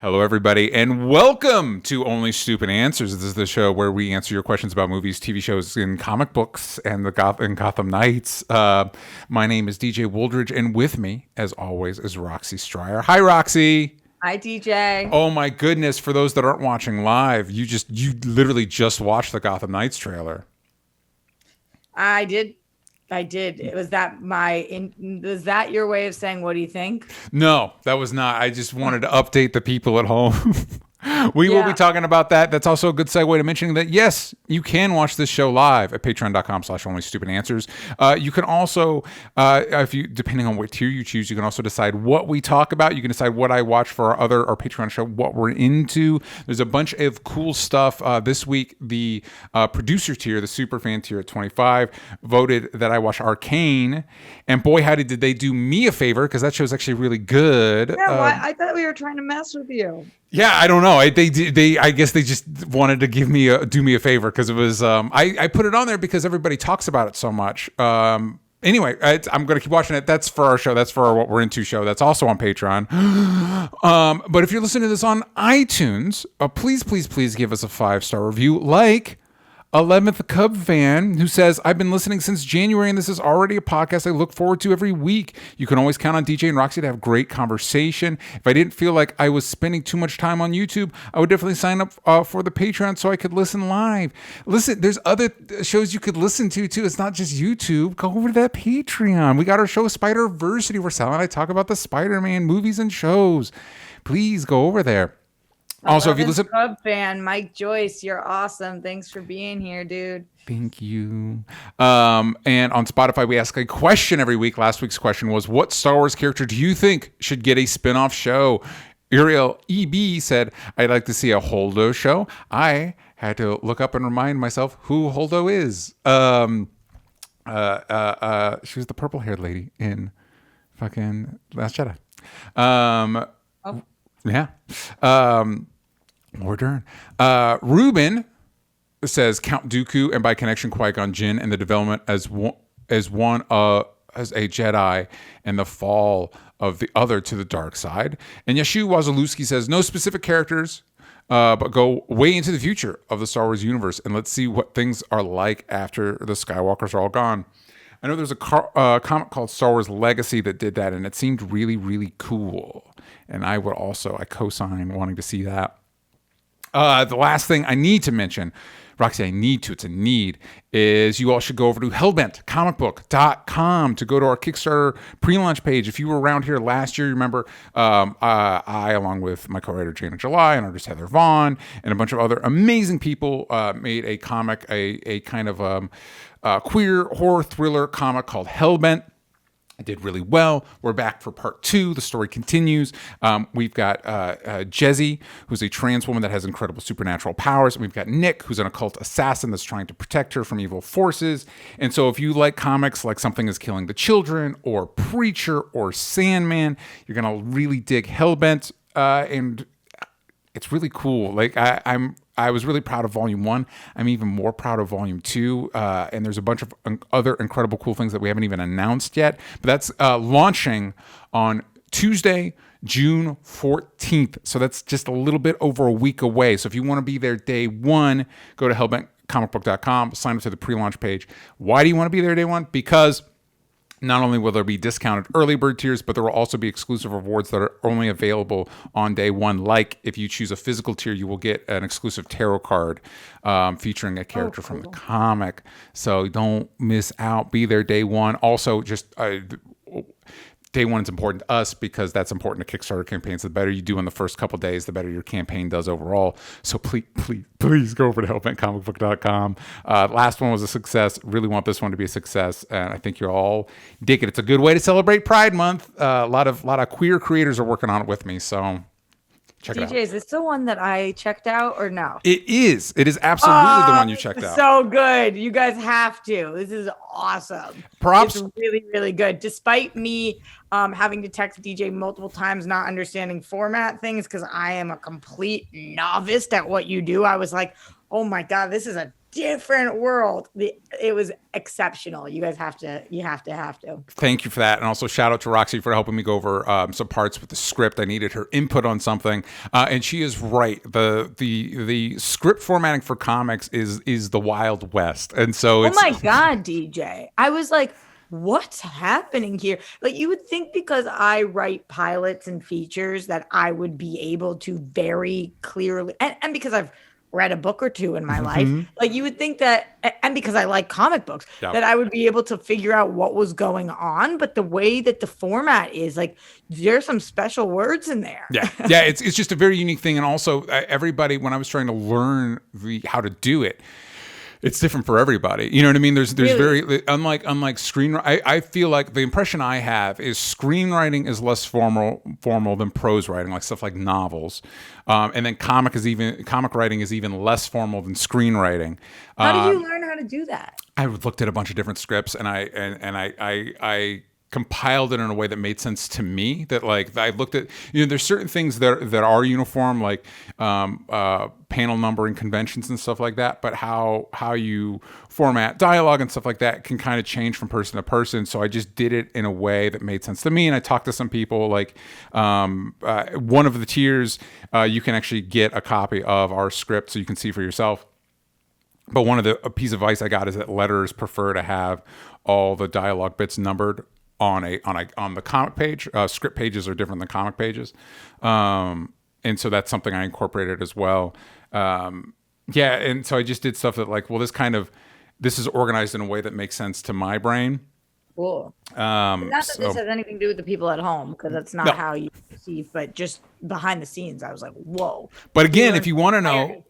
Hello, everybody, and welcome to Only Stupid Answers. This is the show where we answer your questions about movies, TV shows, and comic books, and Gotham Knights. My name is DJ Wooldridge, and with me, as always, is Roxy Stryer. Hi, Roxy. Hi, DJ. Oh my goodness! For those that aren't watching live, you literally just watched the Gotham Knights trailer. I did. Was that your way of saying, what do you think? No, that was not. I just wanted to update the people at home. We will be talking about that. That's also a good segue to mentioning that, yes, you can watch this show live at patreon.com/onlystupidanswers. You can also, depending on what tier you choose, you can also decide what we talk about. You can decide what I watch for our Patreon show, what we're into. There's a bunch of cool stuff. This week, the producer tier, the super fan tier at 25, voted that I watch Arcane. And boy, howdy, did they do me a favor, because that show's actually really good. Yeah, I thought we were trying to mess with you. Yeah, I don't know. I guess they just wanted to do me a favor, because it was I put it on there because everybody talks about it so much. Anyway, I'm going to keep watching it. That's for our show. That's for our What We're Into show. That's also on Patreon. But if you're listening to this on iTunes, please give us a 5-star review, like 11th Cub fan, who says, I've been listening since January and this is already a podcast I look forward to every week. You can always count on DJ and Roxy to have great conversation. If I didn't feel like I was spending too much time on YouTube, I would definitely sign up for the Patreon so I could listen live. Listen, there's other shows you could listen to too. It's not just YouTube. Go over to that Patreon. We got our show Spider-Versity where Sal and I talk about the Spider-Man movies and shows. Please go over there. Also, if you listen, Club fan Mike Joyce, you're awesome. Thanks for being here, dude. Thank you. And on Spotify, we ask a question every week. Last week's question was, what Star Wars character do you think should get a spin-off show? Uriel EB said, I'd like to see a Holdo show. I had to look up and remind myself who Holdo is. She was the purple-haired lady in fucking Last Jedi. Yeah. More Ruben says Count Dooku and by connection Qui-Gon Jinn and the development as a Jedi and the fall of the other to the dark side. And Yashu Wazalewski says no specific characters, but go way into the future of the Star Wars universe and let's see what things are like after the Skywalkers are all gone. I know there's a comic called Star Wars Legacy that did that, and it seemed really, really cool. And I co-sign wanting to see that. The last thing I need to mention, Roxy, it's a need, is you all should go over to HELLBENTcomicbook.com to go to our Kickstarter pre-launch page. If you were around here last year, you remember I, along with my co-writer Jana July and artist Heather Vaughn and a bunch of other amazing people, made a comic, a kind of queer horror thriller comic called HELLBENT. It did really well. We're back for part 2. The story continues. We've got Jezzy, who's a trans woman that has incredible supernatural powers. And we've got Nick, who's an occult assassin that's trying to protect her from evil forces. And so if you like comics like Something is Killing the Children or Preacher or Sandman, you're going to really dig HELLBENT. And it's really cool. Like I was really proud of Volume 1. I'm even more proud of Volume 2. And there's a bunch of other incredible cool things that we haven't even announced yet. But that's launching on Tuesday, June 14th. So that's just a little bit over a week away. So if you want to be there day one, go to HELLBENTcomicbook.com, sign up to the pre-launch page. Why do you want to be there day one? Because not only will there be discounted early bird tiers, but there will also be exclusive rewards that are only available on day one. Like if you choose a physical tier, you will get an exclusive tarot card featuring a character from the comic. So don't miss out. Be there day one. Also, just day one is important to us because that's important to Kickstarter campaigns. The better you do in the first couple days, the better your campaign does overall. So please go over to HELLBENTcomicbook.com. Last one was a success. Really want this one to be a success, and I think you'll all dig it. It's a good way to celebrate Pride Month. A lot of queer creators are working on it with me, so check it out. DJ, is this the one that I checked out or no? It is. It is absolutely the one you checked out. So good. You guys have to. This is awesome. Props. It's really, really good. Despite me having to text DJ multiple times, not understanding format things because I am a complete novice at what you do. I was like, oh my God, this is a different world. It was exceptional. You guys have to. Thank you for that, and also shout out to Roxy for helping me go over some parts with the script. I needed her input on something, and she is right. The script formatting for comics is the Wild West, and so oh my God, DJ, I was like, what's happening here? Like, you would think because I write pilots and features that I would be able to very clearly, and because I've read a book or two in my life, like you would think that, and because I like comic books, that I would be able to figure out what was going on. But the way that the format is, like, there's some special words in there. Yeah, it's just a very unique thing. And also, everybody, when I was trying to learn how to do it, it's different for everybody. You know what I mean? There's really? Very unlike screenwriting. I feel like the impression I have is screenwriting is less formal than prose writing, like stuff like novels, and then comic writing is even less formal than screenwriting. How did you learn how to do that? I looked at a bunch of different scripts, and I compiled it in a way that made sense to me. That, like, I looked at, there's certain things that are uniform, like panel numbering conventions and stuff like that, but how you format dialogue and stuff like that can kind of change from person to person. So I just did it in a way that made sense to me. And I talked to some people, like one of the tiers, you can actually get a copy of our script so you can see for yourself. But a piece of advice I got is that letters prefer to have all the dialogue bits numbered on the comic page. Script pages are different than comic pages, and so that's something I incorporated as well. And so I just did stuff that, like, well, this is organized in a way that makes sense to my brain. Cool. Not that this has anything to do with the people at home, because that's not how you perceive, but just behind the scenes, I was like, whoa. But again, if you want to know,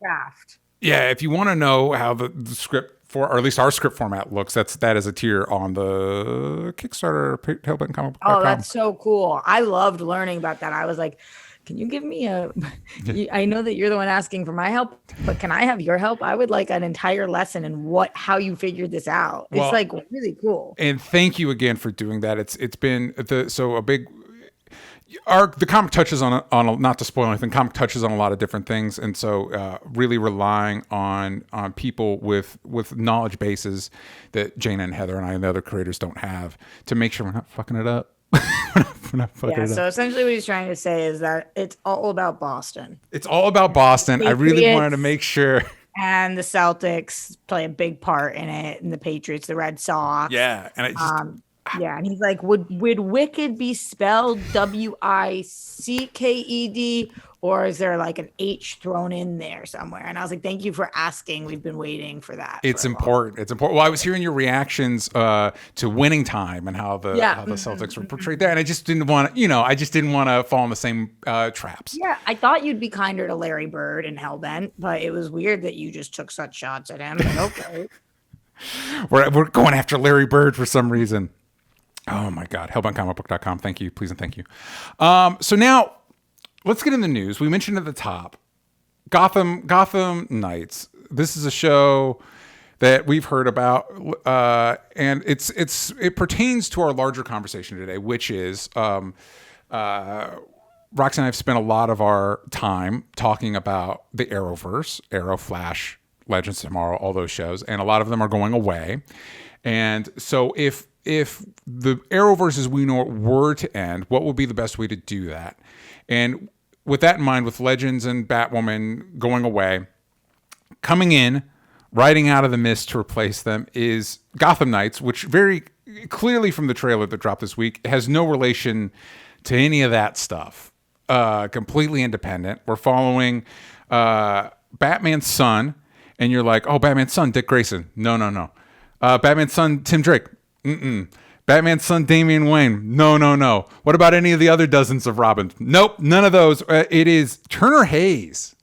if you want to know how the script, or at least our script format looks, that is a tier on the Kickstarter HELLBENT comic book. Oh, that's so cool. I loved learning about that. I was like, can you give me I know that you're the one asking for my help, but can I have your help? I would like an entire lesson in how you figured this out. It's like really cool. And thank you again for doing that. It's been a big, the comic touches on not to spoil anything, comic touches on a lot of different things, and so really relying on people with knowledge bases that Jana and Heather and I and the other creators don't have, to make sure we're not fucking it up. So essentially what he's trying to say is that it's all about Boston. It's all about Boston. I really wanted to make sure. And the Celtics play a big part in it, and the Patriots, the Red Sox. Yeah, and and he's like, would Wicked be spelled Wicked, or is there like an H thrown in there somewhere? And I was like, thank you for asking. We've been waiting for that. It's important. It's important. Well, I was hearing your reactions to Winning Time and how the Celtics were portrayed there, and I just didn't want to fall in the same traps. Yeah, I thought you'd be kinder to Larry Bird and HELLBENT, but it was weird that you just took such shots at him. But okay. We're going after Larry Bird for some reason. Oh my God, HELLBENTcomicbook.com. Thank you, please and thank you. So now let's get in the news. We mentioned at the top, Gotham Knights. This is a show that we've heard about, and it pertains to our larger conversation today, which is Roxy and I have spent a lot of our time talking about the Arrowverse, Arrow, Flash, Legends of Tomorrow, all those shows, and a lot of them are going away. And so if the Arrowverse as we know it were to end, what would be the best way to do that? And with that in mind, with Legends and Batwoman going away, coming in, riding out of the mist to replace them is Gotham Knights, which very clearly from the trailer that dropped this week has no relation to any of that stuff. Completely independent. We're following Batman's son, and you're like, oh, Batman's son, Dick Grayson. No. Batman's son, Tim Drake. Batman's son, Damian Wayne. No. What about any of the other dozens of Robins? Nope, none of those. It is Turner Hayes,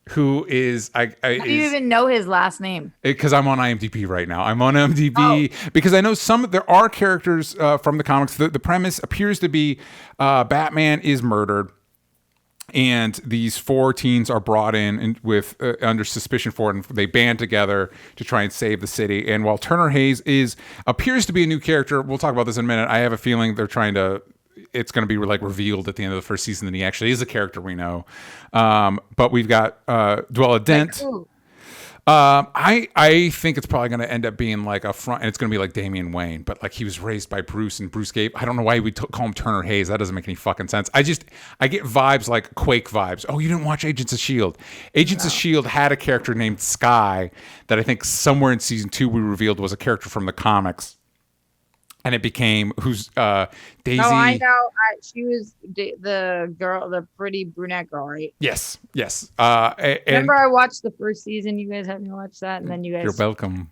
who is... How do you even know his last name? Because I'm on IMDb right now. I'm on IMDb because I know there are characters from the comics. The premise appears to be Batman is murdered. And these 4 teens are brought in with under suspicion for it, and they band together to try and save the city. And while Turner Hayes appears to be a new character, we'll talk about this in a minute. I have a feeling they're trying to. It's going to be like revealed at the end of the first season that he actually is a character we know. But we've got Dwella Dent. I think it's probably going to end up being like a front, and it's going to be like Damian Wayne, but like he was raised by Bruce, and Bruce gave. I don't know why we call him Turner Hayes. That doesn't make any fucking sense. I get vibes like Quake vibes. Oh, you didn't watch Agents of Shield? Agents of Shield had a character named Sky that I think somewhere in season 2 we revealed was a character from the comics. And it became Daisy. Oh, I know. She was the girl, the pretty brunette girl, right? Yes. Remember, I watched the first season. You guys had me watch that, and then you guys. You're welcome.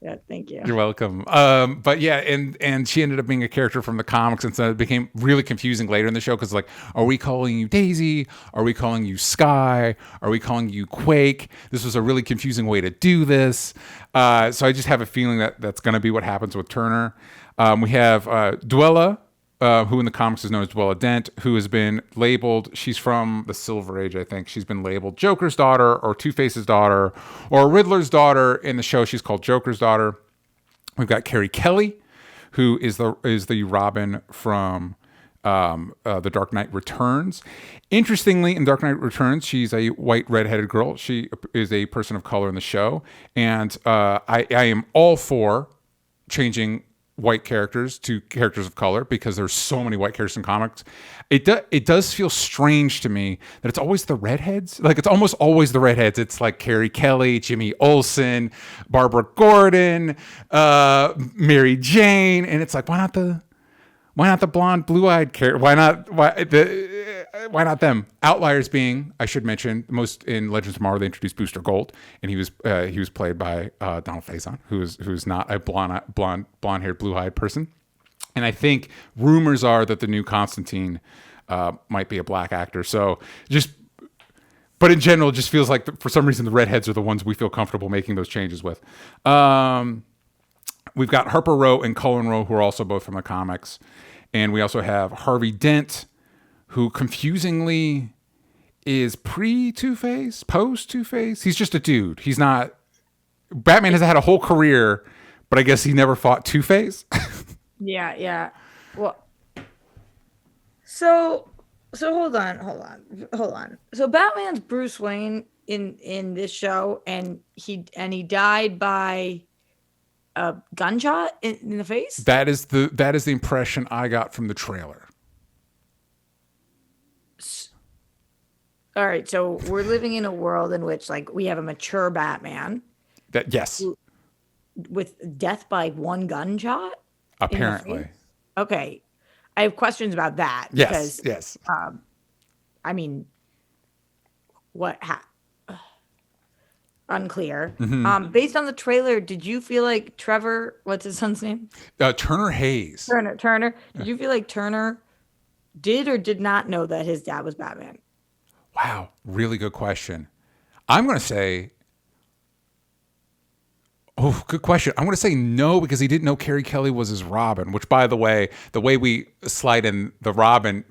Yeah, thank you. You're welcome. But yeah, and she ended up being a character from the comics, and so it became really confusing later in the show because like, are we calling you Daisy? Are we calling you Sky? Are we calling you Quake? This was a really confusing way to do this. So I just have a feeling that that's going to be what happens with Turner. We have Dwella, who in the comics is known as Dwella Dent, who has been labeled, she's from the Silver Age, I think. She's been labeled Joker's daughter or Two-Face's daughter or Riddler's daughter. In the show, she's called Joker's daughter. We've got Carrie Kelly, who is the Robin from The Dark Knight Returns. Interestingly, in Dark Knight Returns, she's a white redheaded girl. She is a person of color in the show. And I am all for changing white characters to characters of color because there's so many white characters in comics. It does feel strange to me that it's always the redheads. Like it's almost always the redheads. It's like Carrie Kelly, Jimmy Olsen, Barbara Gordon, Mary Jane, and it's like why not the blonde, blue-eyed character? Why not them? Outliers being, I should mention, most in Legends of Tomorrow they introduced Booster Gold, and he was played by Donald Faison, who's not a blonde-haired, blue-eyed person. And I think rumors are that the new Constantine might be a black actor. So but in general, it just feels like for some reason the redheads are the ones we feel comfortable making those changes with. We've got Harper Row and Cullen Row, who are also both from the comics. And we also have Harvey Dent, who confusingly is pre-Two-Face, post-Two-Face. He's just a dude. He's not... Batman has had a whole career, but I guess he never fought Two-Face. Yeah. Well, so hold on. So Batman's Bruce Wayne in this show, and he died by a gunshot in the face. That is the impression I got from the trailer. All right, so we're living in a world in which like we have a mature Batman. Yes. With death by one gunshot. Apparently. Okay, I have questions about that. Yes. Because, yes. I mean, what? Unclear. Mm-hmm. Based on the trailer, did you feel like Trevor? What's his son's name? Turner Hayes. Turner. Did you feel like Turner did or did not know that his dad was Batman? Wow, really good question. I'm going to say, good question. I'm going to say no because he didn't know Carrie Kelly was his Robin, which, by the way we slide in the Robin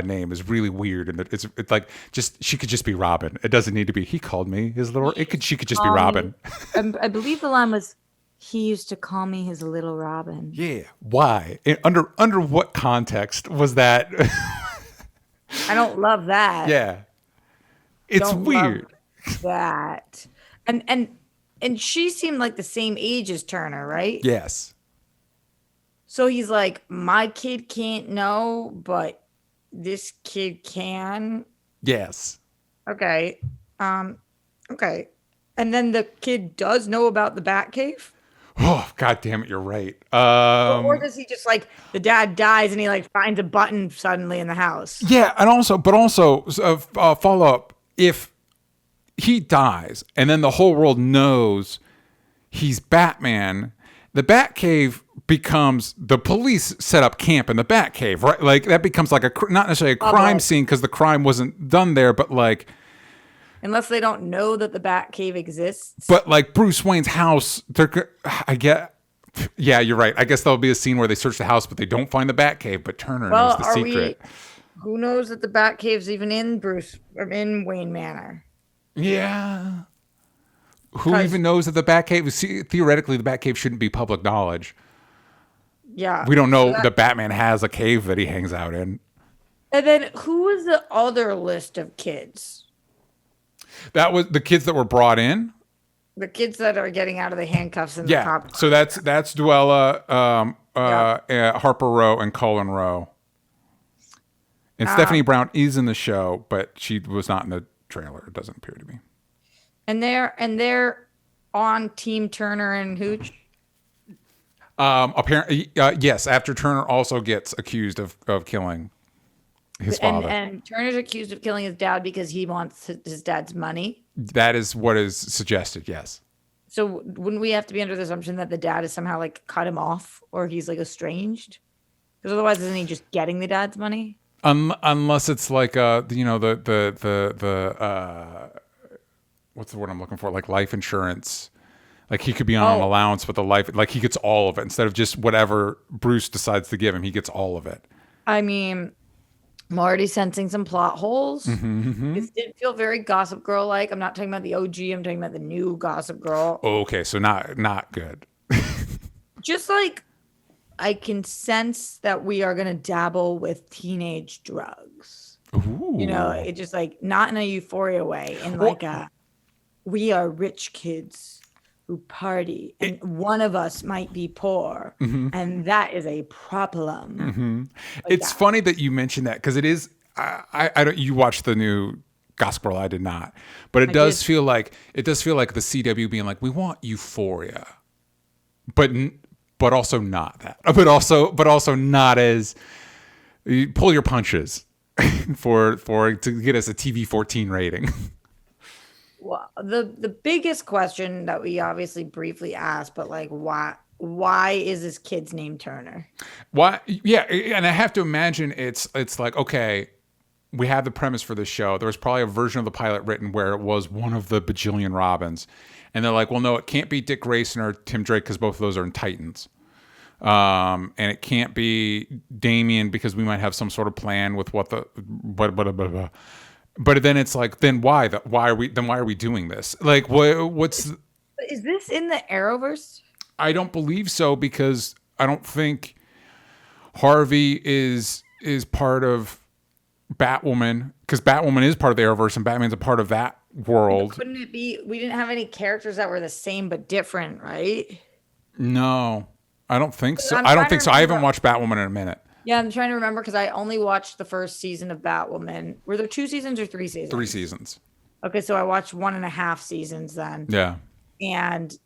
name is really weird, and it's like she could just be Robin. It doesn't need to be he called me his little. She could just be Robin. I believe the line was, he used to call me his little Robin. Yeah. Why? Under what context was that? I don't love that. Yeah. It's don't weird. Love that. And she seemed like the same age as Turner, right? Yes. So he's like, my kid can't know, but this kid can. Yes. Okay. Okay. And then the kid does know about the Batcave? Oh, God damn it, you're right. Or does he just like the dad dies and he like finds a button suddenly in the house? Yeah, and also follow up. If he dies and then the whole world knows he's Batman, the Batcave becomes the police set up camp in the Batcave, right? Like that becomes like not necessarily a crime scene because the crime wasn't done there, but like. Unless they don't know that the Batcave exists. But like Bruce Wayne's house, yeah, you're right. I guess there'll be a scene where they search the house, but they don't find the Batcave, but Turner knows the secret. Who knows that the Batcave's even in Bruce or in Wayne Manor? Yeah. Who Because even knows that the Batcave? See, theoretically, the Batcave shouldn't be public knowledge. yeah. We don't So know that that Batman has a cave that he hangs out in. and then who is the other list of kids? That was the kids that were brought in. The kids that are getting out of the handcuffs in the Yeah. cop car. So that's Duella, Yeah. Harper Row, and Colin Rowe. And Stephanie Brown is in the show, but she was not in the trailer. It doesn't appear to be. And they're on Team Turner and Hooch. Apparently, yes. After Turner also gets accused of killing his father. And Turner's accused of killing his dad because he wants his dad's money. That is what is suggested. Yes. So wouldn't we have to be under the assumption that the dad is somehow like cut him off or he's like estranged? Because otherwise, isn't he just getting the dad's money? Unless it's like the what's the word I'm looking for? Like life insurance. Like he could be on an allowance, but the life, like he gets all of it instead of just whatever Bruce decides to give him. He gets all of it. I mean, I'm already sensing some plot holes. This did feel very Gossip Girl like. I'm not talking about the OG. I'm talking about the new Gossip Girl. Okay, so not good. Just like I can sense that we are going to dabble with teenage drugs. Ooh. You know, it just like not in a euphoria way, in like a we are rich kids who party, and one of us might be poor, and that is a problem. Like It's funny that you mentioned that because it is. I don't. You watched the new Gossip Girl. I did not, but it does feel like the CW being like, we want euphoria, but also not that, but also not as you pull your punches for to get us a TV 14 rating. Well, the biggest question that we obviously briefly asked, but like why is this kid's name Turner? Why? Yeah, and I have to imagine it's like, okay, we have the premise for this show. There was probably a version of the pilot written where it was one of the bajillion Robins, and they're like, well, no, it can't be Dick Grayson or Tim Drake because both of those are in Titans. And it can't be Damian because we might have some sort of plan with what the But then it's like, then why are we doing this? Like, what's? Is this in the Arrowverse? I don't believe so because I don't think Harvey is part of Batwoman because Batwoman is part of the Arrowverse and Batman's a part of that world. Couldn't it be? We didn't have any characters that were the same but different, right? No, I don't think so. I don't think so. I haven't watched Batwoman in a minute. Yeah, I'm trying to remember because I only watched the first season of Batwoman. Were there 2 seasons or 3 seasons? 3 seasons. Okay, so I watched 1.5 seasons then. Yeah. And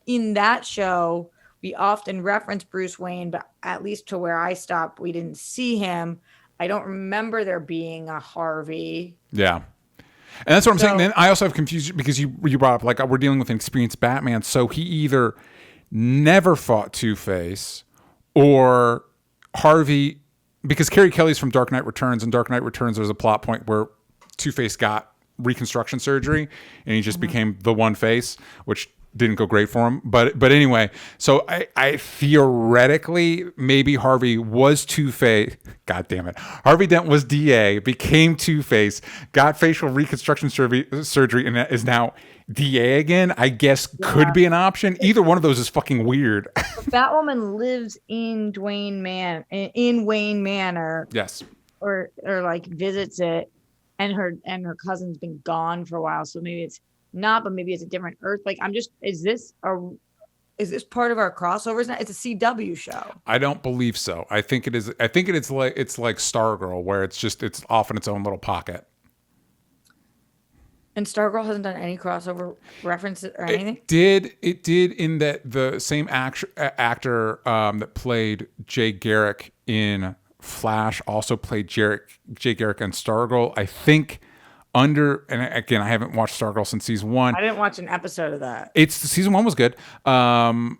in that show, we often reference Bruce Wayne, but at least to where I stopped, we didn't see him. I don't remember there being a Harvey. Yeah. And that's what I'm saying. Then I also have confusion because you brought up, like, we're dealing with an experienced Batman. So he either never fought Two-Face or Harvey, because Carrie Kelly's from Dark Knight Returns, and Dark Knight Returns, there's a plot point where Two-Face got reconstruction surgery and he just became the one face, which didn't go great for him. But anyway, so I theoretically, maybe Harvey was Two-Face. God damn it. Harvey Dent was DA, became Two-Face, got facial reconstruction surgery, and is now DA again. I guess could be an option. Either one of those is fucking weird. Batwoman lives in Wayne Manor. Yes. Or like visits it, and her cousin's been gone for a while, so maybe it's not, but maybe it's a different Earth. Like, I'm just, is this part of our crossovers now? It's a CW show. I don't believe so. I think it is. I think it's like Stargirl, where it's off in its own little pocket. And Stargirl hasn't done any crossover references or anything? It did in that the same actor that played Jay Garrick in Flash also played Jay Garrick on Stargirl. I think and again, I haven't watched Stargirl since season 1. I didn't watch an episode of that. Season 1 was good. I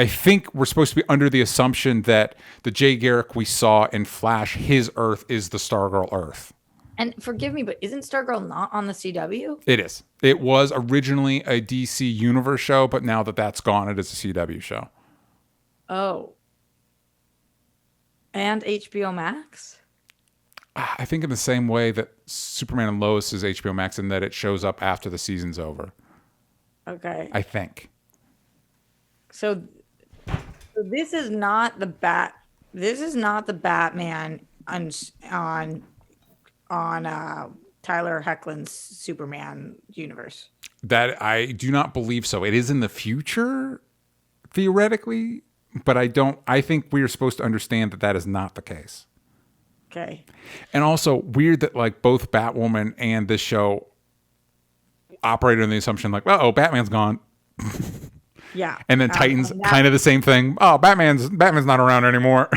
think we're supposed to be under the assumption that the Jay Garrick we saw in Flash, his Earth is the Stargirl Earth. And forgive me, but isn't Stargirl not on the CW? It is. It was originally a DC Universe show, but now that that's gone, it is a CW show. Oh. And HBO Max? I think in the same way that Superman and Lois is HBO Max, in that it shows up after the season's over. Okay. I think. So, so this is not the Batman on Tyler Hoechlin's Superman universe. That I do not believe so. It is in the future, theoretically, but I think we are supposed to understand that that is not the case. Okay. And also weird that like both Batwoman and this show operated on the assumption like, oh, Batman's gone. Yeah. And then Titans kind of the same thing. Oh, Batman's not around anymore.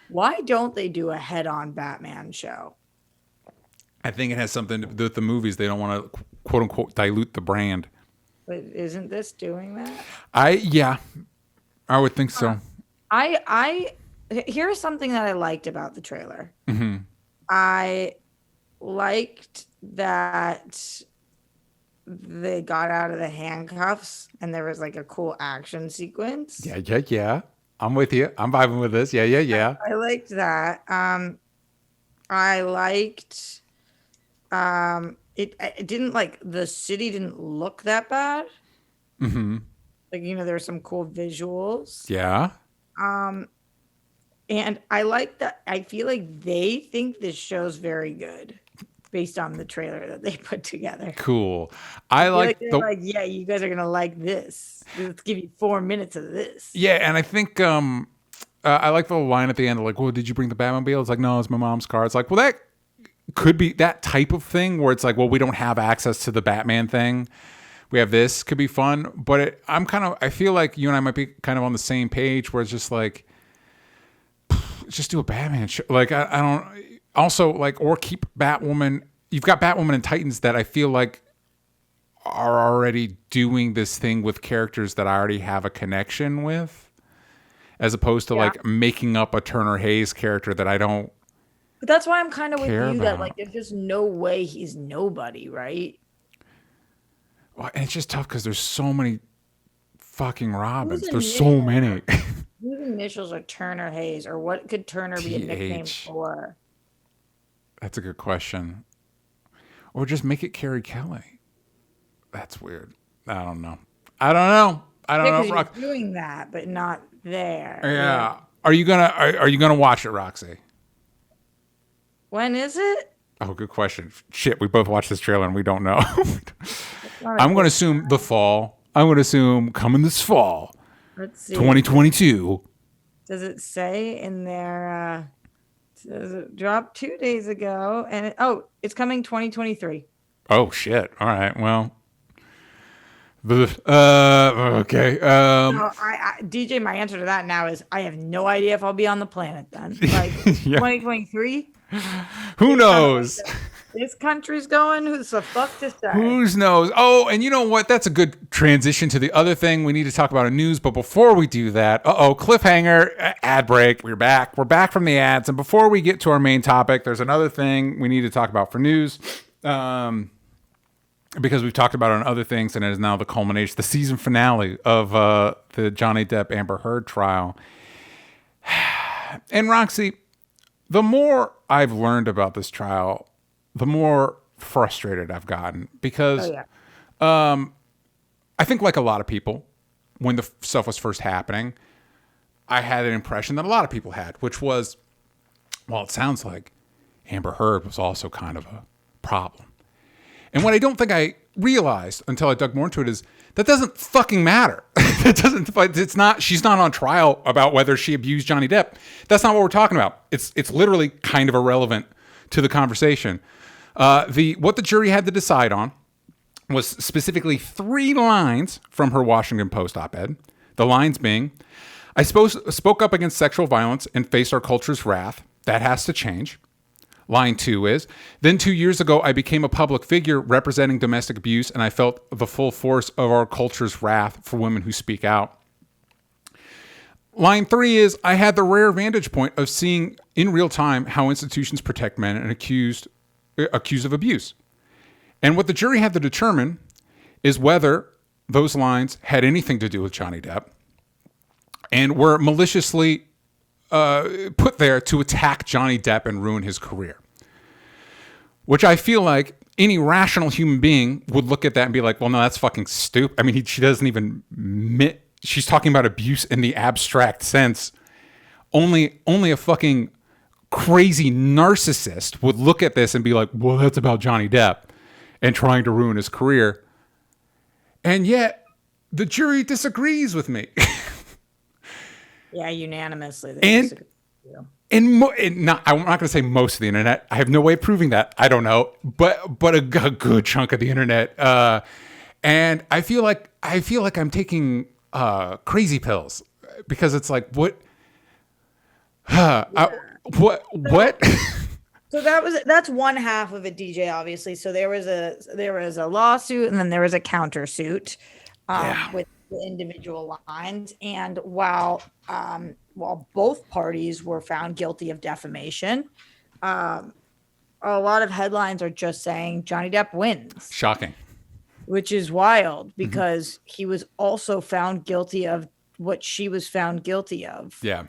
Why don't they do a head-on Batman show? I think it has something to do with the movies. They don't want to quote unquote dilute the brand. But isn't this doing that? I would think so. Here's something that I liked about the trailer. Mm-hmm. I liked that they got out of the handcuffs and there was like a cool action sequence. Yeah. I'm with you. I'm vibing with this. Yeah. I liked that. I liked it didn't like the city didn't look that bad. Mm-hmm. Like, there's some cool visuals. Yeah. And I like that. I feel like they think this show's very good based on the trailer that they put together. Cool. I like like, yeah, you guys are gonna like this. Let's give you 4 minutes of this. Yeah, and I think I like the line at the end, like, well, did you bring the Batmobile? It's like, no, it's my mom's car. It's like, well, that could be that type of thing where it's like, well, we don't have access to the Batman thing. We have this, could be fun. But I feel like you and I might be kind of on the same page where it's just like, just do a Batman show. Like, I don't, also like, or keep Batwoman. You've got Batwoman and Titans that I feel like are already doing this thing with characters that I already have a connection with, as opposed to like making up a Turner Hayes character that I don't. But that's why I'm kind of with you about. that like there's just no way he's nobody, right? Well, and it's just tough because there's so many fucking Robins. There's so many. Whose initials are Turner Hayes, or what could Turner be a nickname for? That's a good question. Or just make it Carrie Kelly. That's weird. I don't know. You're doing that, but not there. Yeah. Are you gonna watch it, Roxy? When is it? Oh, good question. Shit, we both watched this trailer and we don't know. I'm going to assume the fall. I'm going to assume coming this fall. Let's see. 2022. Does it say in there? Does it drop 2 days ago? And it's coming 2023. Oh shit! All right. Well. Okay. DJ, my answer to that now is I have no idea if I'll be on the planet then. Like 2023. Who knows? This country's going. Who's the fuck to say? Who knows? Oh, and you know what? That's a good transition to the other thing we need to talk about in news. But before we do that, cliffhanger, ad break. We're back. We're back from the ads. And before we get to our main topic, there's another thing we need to talk about for news. Because we've talked about it on other things, and it is now the culmination, the season finale of the Johnny Depp Amber Heard trial. And Roxy, the more I've learned about this trial, the more frustrated I've gotten because I think like a lot of people, when the stuff was first happening, I had an impression that a lot of people had, which was, well, it sounds like Amber Heard was also kind of a problem. And what I don't think I realized until I dug more into it is that doesn't fucking matter. She's not on trial about whether she abused Johnny Depp. That's not what we're talking about. It's literally kind of irrelevant to the conversation. What the jury had to decide on was specifically 3 lines from her Washington Post op-ed. The lines being, I spoke up against sexual violence and faced our culture's wrath. That has to change. Line 2 is, then 2 years ago, I became a public figure representing domestic abuse, and I felt the full force of our culture's wrath for women who speak out. Line 3 is, I had the rare vantage point of seeing in real time how institutions protect men and accused of abuse. And what the jury had to determine is whether those lines had anything to do with Johnny Depp and were maliciously put there to attack Johnny Depp and ruin his career. Which I feel like any rational human being would look at that and be like, well, no, that's fucking stupid. I mean, she doesn't even admit, she's talking about abuse in the abstract sense. Only a fucking crazy narcissist would look at this and be like, well, that's about Johnny Depp and trying to ruin his career. And yet the jury disagrees with me. Yeah, unanimously. I'm not going to say most of the internet. I have no way of proving that. I don't know, but a good chunk of the internet. And I feel like I'm taking crazy pills because it's like what. What? So that's one half of it, DJ. Obviously, so there was a lawsuit, and then there was a countersuit with the individual lines. And while both parties were found guilty of defamation, a lot of headlines are just saying Johnny Depp wins. Shocking. Which is wild because he was also found guilty of what she was found guilty of. Yeah.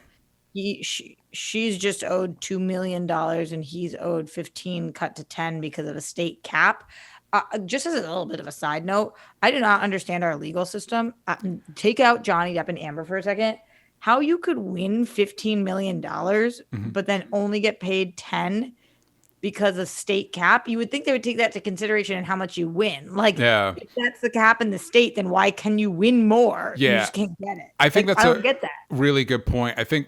She's just owed $2 million and he's owed 15 cut to 10 because of a state cap. Just as a little bit of a side note, I do not understand our legal system. Take out Johnny Depp and Amber for a second. How you could win $15 million, but then only get paid 10 because of state cap? You would think they would take that to consideration and how much you win. Like, if that's the cap in the state, then why can you win more? Yeah. You just can't get it. I think I don't get that. Really good point. I think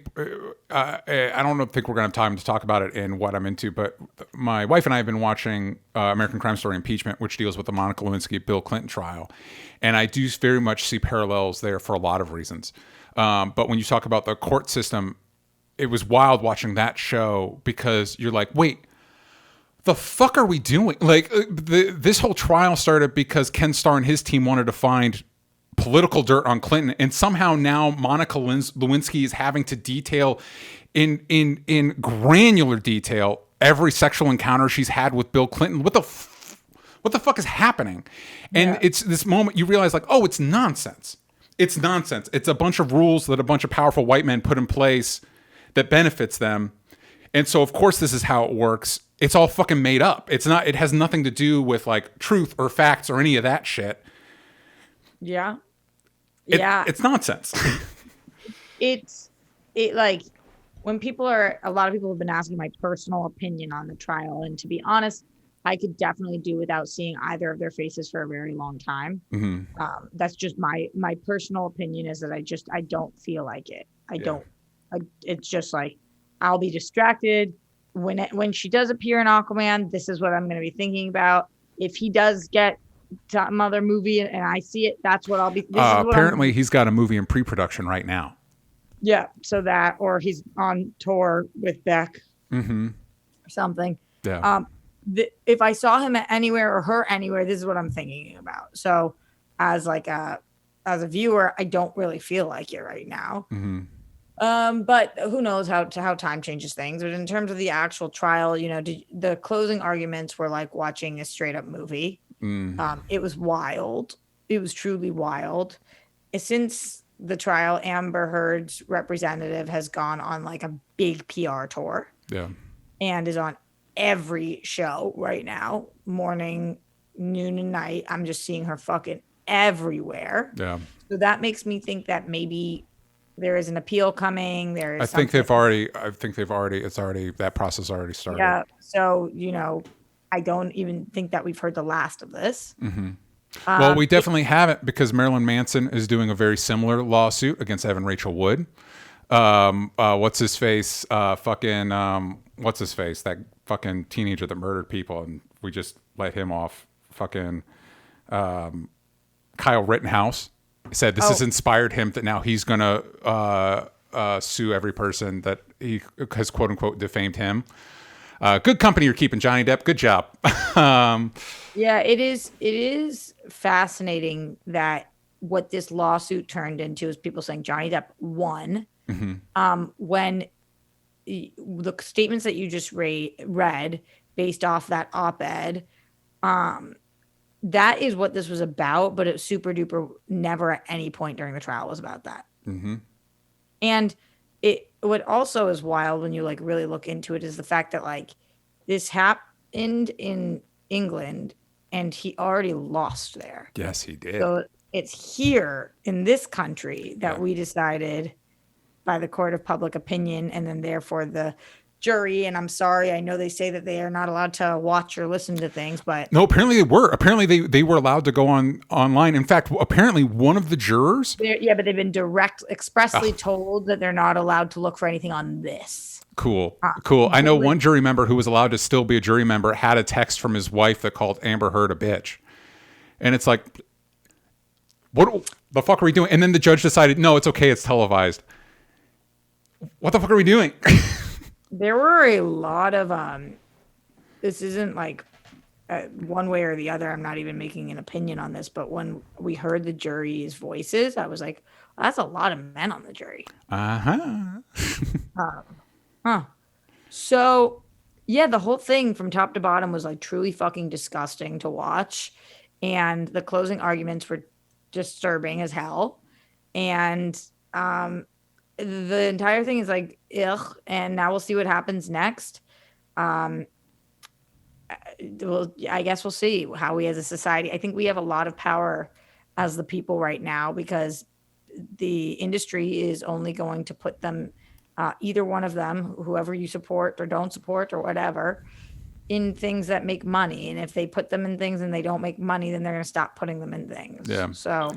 I don't think we're going to have time to talk about it in what I'm into, but my wife and I have been watching American Crime Story Impeachment, which deals with the Monica Lewinsky Bill Clinton trial. And I do very much see parallels there for a lot of reasons. But when you talk about the court system, it was wild watching that show because you're like, wait, the fuck are we doing? Like this whole trial started because Ken Starr and his team wanted to find political dirt on Clinton, and somehow now Monica Lewinsky is having to detail in granular detail every sexual encounter she's had with Bill Clinton. What the fuck is happening? And it's this moment you realize like, oh, it's nonsense. It's nonsense. It's a bunch of rules that a bunch of powerful white men put in place that benefits them. And so of course this is how it works. It's all fucking made up. It has nothing to do with like truth or facts or any of that shit. Yeah. It's nonsense. It like when a lot of people have been asking my personal opinion on the trial. And to be honest, I could definitely do without seeing either of their faces for a very long time. That's just my personal opinion is that I don't feel like it. It's just like, I'll be distracted when she does appear in Aquaman. This is what I'm going to be thinking about. If he does get some other movie and I see it, that's what I'll be. Apparently, he's got a movie in pre-production right now. Yeah, so that, or he's on tour with Beck or something. Yeah. If I saw him anywhere or her anywhere, this is what I'm thinking about. So, as a viewer, I don't really feel like it right now. But who knows how time changes things. But in terms of the actual trial, the closing arguments were like watching a straight up movie. It was wild. It was truly wild. Since the trial, Amber Heard's representative has gone on like a big PR tour. Yeah. And is on every show right now, morning, noon, and night. I'm just seeing her fucking everywhere. Yeah. So that makes me think that maybe there is an appeal coming. That process already started. Yeah. So, I don't even think that we've heard the last of this. Well, we definitely haven't, because Marilyn Manson is doing a very similar lawsuit against Evan Rachel Wood. What's his face? What's his face? That fucking teenager that murdered people, and we just let him off. Fucking Kyle Rittenhouse said this has inspired him that now he's gonna sue every person that he has quote unquote defamed him. Good company you're keeping, Johnny Depp. Good job. Yeah, it is fascinating that what this lawsuit turned into is people saying Johnny Depp won. When the statements that you just read based off that op-ed, that is what this was about, but it super duper never at any point during the trial was about that. And what also is wild when you like really look into it is the fact that like this happened in England and he already lost there. Yes, he did. So it's here in this country that Yeah. we decided by the court of public opinion and then therefore the jury. And I'm sorry, I know they say that they are not allowed to watch or listen to things, but No, apparently they were. Apparently they were allowed to go on online. In fact, apparently one of the jurors. yeah, but they've been expressly told that they're not allowed to look for anything on this. Cool. Cool. I know one jury member who was allowed to still be a jury member had a text from his wife that called Amber Heard a bitch. And it's like, what the fuck are we doing? And then the judge decided, no, it's okay. It's televised. What the fuck are we doing? There were a lot of this isn't like one way or the other. I'm not even making an opinion on this, but when we heard the jury's voices, I was like, well, that's a lot of men on the jury. Uh-huh. So yeah, the whole thing from top to bottom was like truly fucking disgusting to watch. And the closing arguments were disturbing as hell. And the entire thing is like, ugh. And now we'll see what happens next. Well, I guess we'll see how we as a society. I think we have a lot of power as the people right now because the industry is only going to put them, either one of them, whoever you support or don't support or whatever, in things that make money. And if they put them in things and they don't make money, then they're going to stop putting them in things. Yeah. So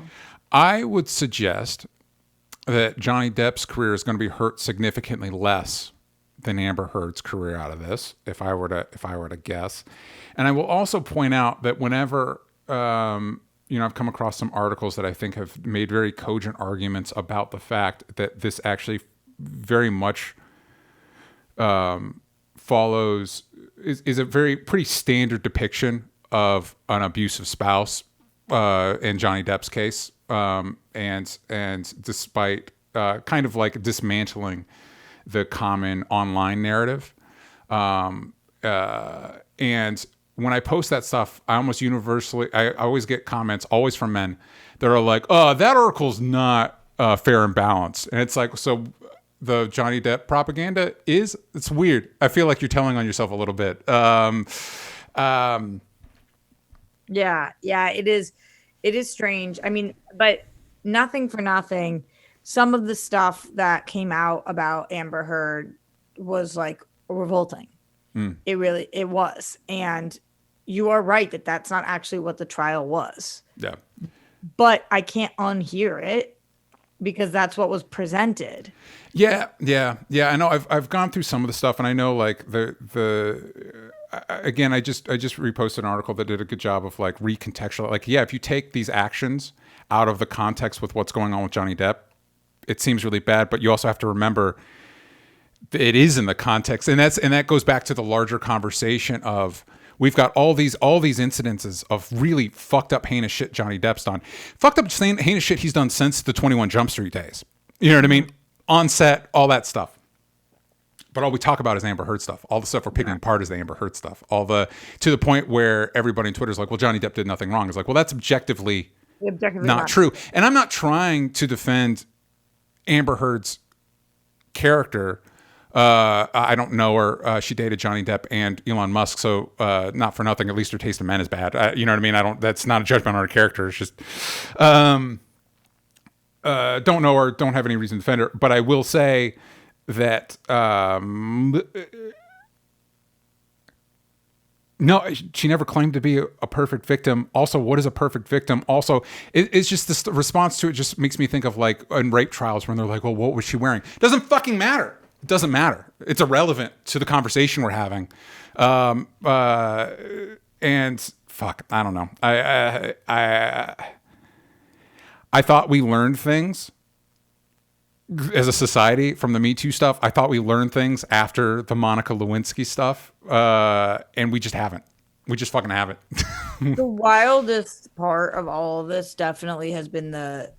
I would suggest that Johnny Depp's career is going to be hurt significantly less than Amber Heard's career out of this, if I were to guess. And I will also point out that whenever I've come across some articles that I think have made very cogent arguments about the fact that this actually very much follows is a very pretty standard depiction of an abusive spouse in Johnny Depp's case, and despite kind of like dismantling the common online narrative, and when I post that stuff, I almost universally I always get comments always from men that are like, "Oh, that article's not fair and balanced," and it's like, so the Johnny Depp propaganda it's weird. I feel like you're telling on yourself a little bit. yeah, it is. It is strange. I mean, but nothing for nothing. Some of the stuff that came out about Amber Heard was like revolting. It was. And you are right that that's not actually what the trial was. Yeah. But I can't unhear it because that's what was presented. Yeah. I know I've gone through some of the stuff, and I know like again, I just reposted an article that did a good job of like recontextual. Like, yeah, if you take these actions out of the context with what's going on with Johnny Depp, it seems really bad. But you also have to remember it is in the context, and that goes back to the larger conversation of we've got all these incidences of really fucked up heinous shit Johnny Depp's done, fucked up heinous shit he's done since the 21 Jump Street days. You know what I mean? On set, all that stuff. But all we talk about is Amber Heard stuff. All the stuff we're picking apart is the Amber Heard stuff. To the point where everybody on Twitter is like, well, Johnny Depp did nothing wrong. It's like, well, that's objectively not true. And I'm not trying to defend Amber Heard's character. I don't know her. She dated Johnny Depp and Elon Musk. So not for nothing, at least her taste in men is bad. You know what I mean? That's not a judgment on her character. It's just, don't know her, don't have any reason to defend her. But I will say that no, she never claimed to be a perfect victim. Also, what is a perfect victim? Also, it's just this response to it just makes me think of like in rape trials when they're like, well, what was she wearing? Doesn't fucking matter. It doesn't matter. It's irrelevant to the conversation we're having. And fuck, I don't know. I thought we learned things as a society from the Me Too stuff. I thought we learned things after the Monica Lewinsky stuff, and we just haven't. We just fucking haven't. The wildest part of all of this definitely has been the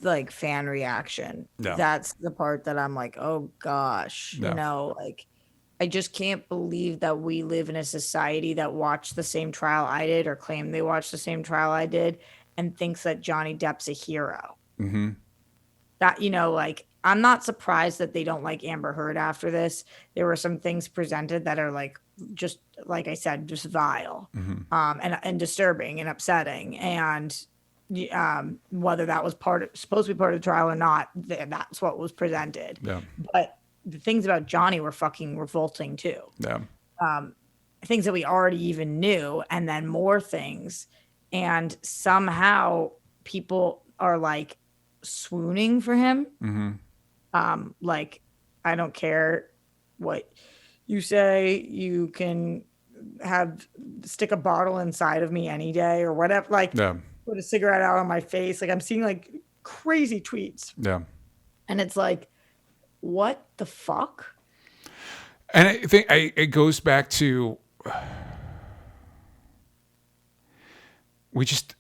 like fan reaction. Yeah. That's the part that I'm like, oh gosh, Yeah. like I just can't believe that we live in a society that watched the same trial I did or claim they watched the same trial I did and thinks that Johnny Depp's a hero. Mm-hmm. That, like I'm not surprised that they don't like Amber Heard after this. There were some ththings presented that are like, just like I said, just vile, and disturbing and upsetting. And whether that was supposed to be part of the trial or not, that's what was presented. Yeah. But the things about Johnny were fucking revolting too. Yeah. Things that we already even knew, and then more things. And somehow people are like swooning for him. Like, I don't care what you say, you can stick a bottle inside of me any day or whatever. Like, put a cigarette out on my face. Like, I'm seeing like crazy tweets. Yeah. And it's like, what the fuck? And I think it goes back to, we just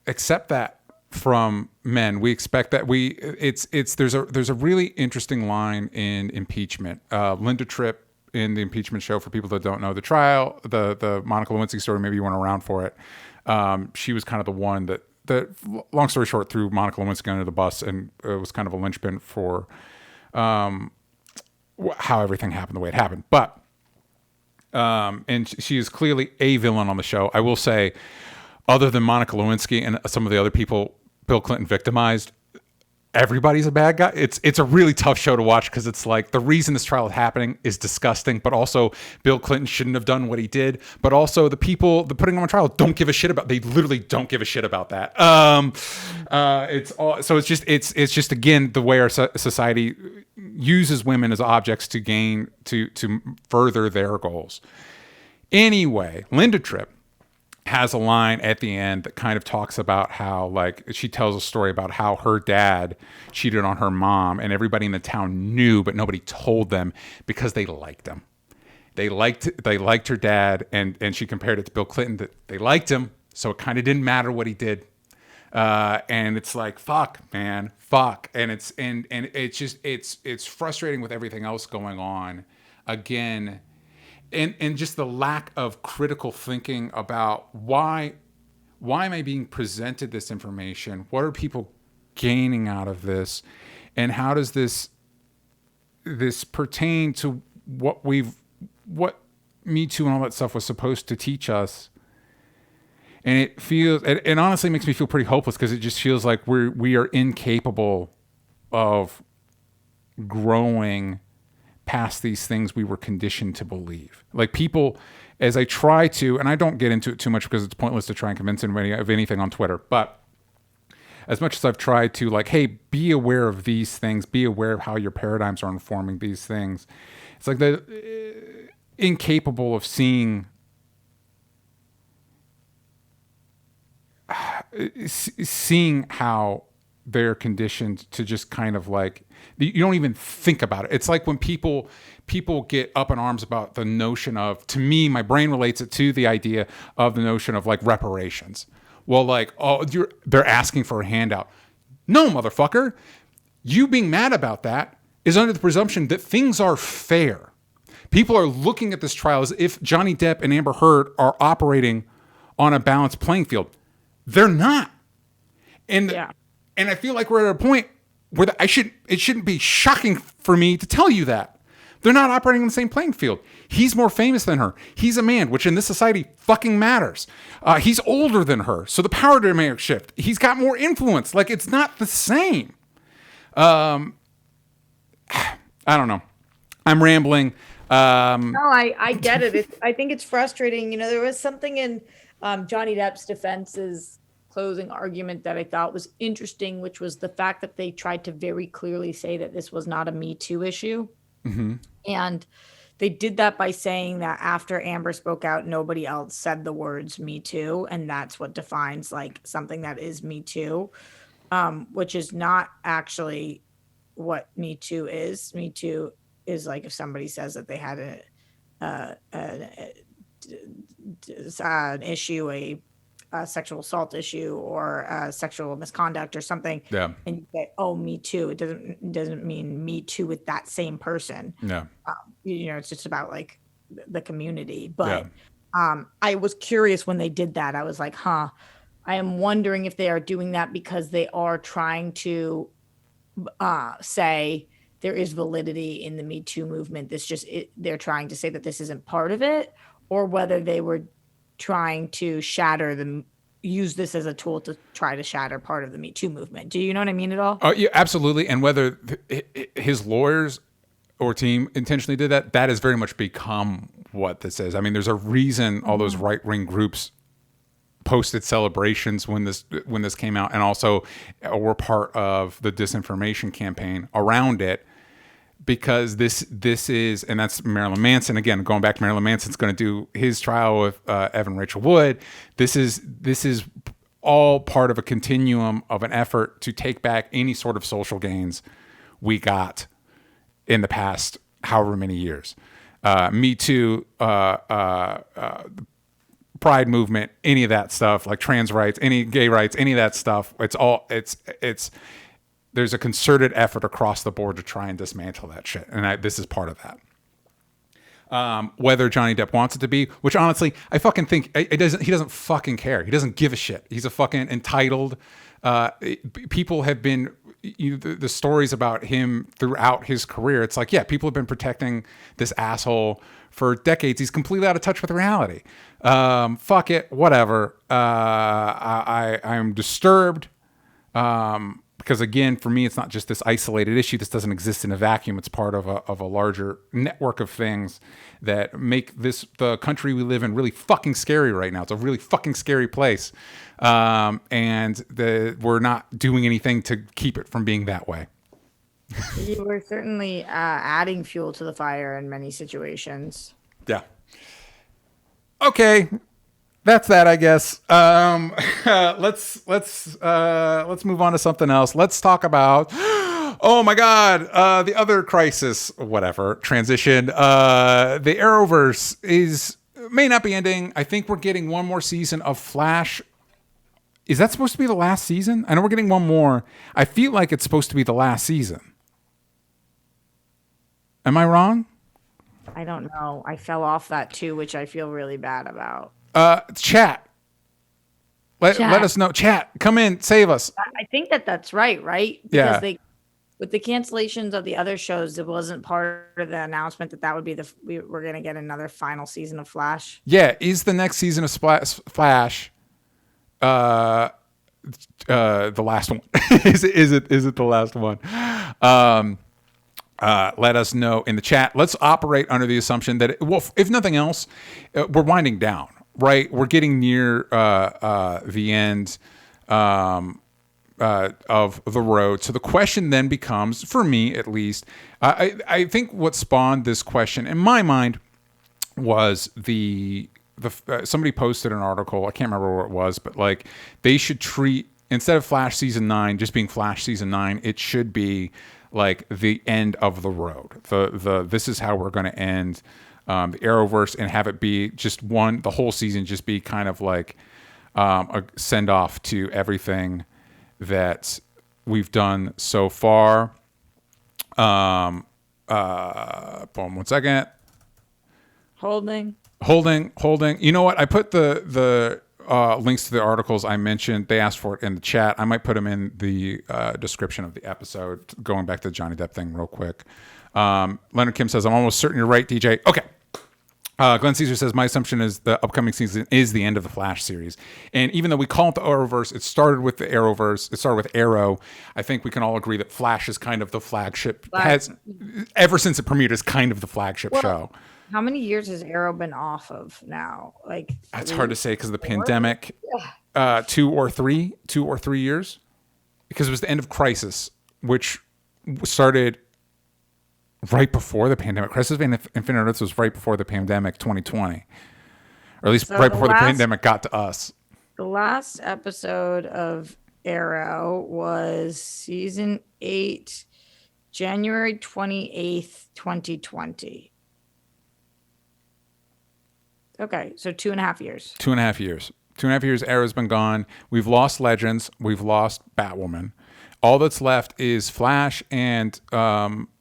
accept that from men. We expect that there's a really interesting line in impeachment. Linda Tripp in the impeachment show, for people that don't know the trial, the Monica Lewinsky story, maybe you weren't around for it. She was kind of the one that long story short, threw Monica Lewinsky under the bus, and it was kind of a linchpin for how everything happened the way it happened. But and she is clearly a villain on the show. I will say, other than Monica Lewinsky and some of the other people Bill Clinton victimized, everybody's a bad guy. It's a really tough show to watch, because it's like, the reason this trial is happening is disgusting, but also Bill Clinton shouldn't have done what he did. But also the people that putting him on trial don't give a shit about. They literally don't give a shit about that. It's just again the way our society uses women as objects to further their goals. Anyway, Linda Tripp has a line at the end that kind of talks about how, like, she tells a story about how her dad cheated on her mom, and everybody in the town knew, but nobody told them because they liked him. They liked her dad, and she compared it to Bill Clinton, that they liked him, so it kind of didn't matter what he did. And it's like, fuck, man, fuck. And it's just, it's frustrating with everything else going on. Again, and just the lack of critical thinking about why am I being presented this information? What are people gaining out of this? And how does this pertain to what Me Too and all that stuff was supposed to teach us? And it honestly makes me feel pretty hopeless, because it just feels like we are incapable of growing past these things we were conditioned to believe. Like, people, as I try to, and I don't get into it too much because it's pointless to try and convince anybody of anything on Twitter, but as much as I've tried to, like, hey, be aware of these things, be aware of how your paradigms are informing these things, it's like they're incapable of seeing how they're conditioned to just kind of like, you don't even think about it. It's like when people get up in arms about the notion of, to me, my brain relates it to the idea of the notion of like reparations. Well, like, oh, they're asking for a handout. No, motherfucker. You being mad about that is under the presumption that things are fair. People are looking at this trial as if Johnny Depp and Amber Heard are operating on a balanced playing field. They're not. And I feel like we're at a point where it shouldn't be shocking for me to tell you that. They're not operating on the same playing field. He's more famous than her. He's a man, which in this society fucking matters. He's older than her, so the power dynamic shift. He's got more influence. Like, it's not the same. I don't know. I'm rambling. No, I get it. I think it's frustrating. You know, there was something in Johnny Depp's defense's closing argument that I thought was interesting, which was the fact that they tried to very clearly say that this was not a Me Too issue. Mm-hmm. And they did that by saying that after Amber spoke out, nobody else said the words Me Too. And that's what defines like something that is Me Too, which is not actually what Me Too is. Me Too is like if somebody says that they had an issue, a sexual assault issue or sexual misconduct or something, and you say, "Oh, Me Too." It doesn't mean Me Too with that same person. Yeah, you know, it's just about like the community. But I was curious when they did that. I was like, "Huh." I am wondering if they are doing that because they are trying to say there is validity in the Me Too movement. They're trying to say that this isn't part of it, or whether they were trying to use this as a tool to try to shatter part of the Me Too movement. Do you know what I mean at all? Oh, yeah, absolutely. And whether his lawyers or team intentionally did that, that has very much become what this is. I mean, there's a reason all those right-wing groups posted celebrations when this came out, and also were part of the disinformation campaign around it, because this is, and that's Marilyn Manson again. Going back, Marilyn Manson's going to do his trial with Evan Rachel Wood. This is all part of a continuum of an effort to take back any sort of social gains we got in the past however many years. Me Too, Pride movement, any of that stuff, like trans rights, any gay rights, any of that stuff. It's there's a concerted effort across the board to try and dismantle that shit, and this is part of that. Whether Johnny Depp wants it to be, which honestly, I fucking think he doesn't fucking care. He doesn't give a shit. He's a fucking entitled. People have been, the stories about him throughout his career. It's like, yeah, people have been protecting this asshole for decades. He's completely out of touch with reality. Fuck it, whatever. I'm disturbed. Because again, for me, it's not just this isolated issue. This doesn't exist in a vacuum. It's part of a larger network of things that make the country we live in really fucking scary right now. It's a really fucking scary place. And we're not doing anything to keep it from being that way. You were certainly adding fuel to the fire in many situations. Yeah. Okay. That's that, I guess. Let's move on to something else. Let's talk about, oh my God, the other crisis, whatever, transition. The Arrowverse may not be ending. I think we're getting one more season of Flash. Is that supposed to be the last season? I know we're getting one more. I feel like it's supposed to be the last season. Am I wrong? I don't know. I fell off that too, which I feel really bad about. Chat. Let us know. Chat, come in, save us. I think that's right? Because with the cancellations of the other shows, it wasn't part of the announcement that would be we're going to get another final season of Flash. Yeah, is the next season of Flash the last one? is it the last one? Let us know in the chat. Let's operate under the assumption that, if nothing else, we're winding down. Right, we're getting near the end of the road. So the question then becomes, for me at least, I think what spawned this question in my mind was somebody posted an article. I can't remember where it was, but like they should treat, instead of Flash season 9 just being Flash season 9, it should be like the end of the road. This is how we're going to end the Arrowverse, and have it be just the whole season just be kind of like a send off to everything that we've done so far. Boom, 1 second. Holding. You know what? I put the links to the articles I mentioned. They asked for it in the chat. I might put them in the description of the episode. Going back to the Johnny Depp thing real quick. Leonard Kim says, I'm almost certain you're right, DJ. Okay. Glenn Caesar says, my assumption is the upcoming season is the end of the Flash series. And even though we call it the Arrowverse, it started with the Arrowverse. It started with Arrow. I think we can all agree that Flash is kind of the flagship. Ever since it premiered, is kind of the flagship show. How many years has Arrow been off of now? Like, it's hard to say because of the pandemic. 2 or 3 years. Because it was the end of Crisis, which started right before the pandemic. Crisis of Infinite Earths was right before the pandemic, 2020. Or at least right before the pandemic got to us. The last episode of Arrow was season 8, January 28th, 2020. Okay, so 2.5 years. 2.5 years. 2.5 years, Arrow's been gone. We've lost Legends. We've lost Batwoman. All that's left is Flash and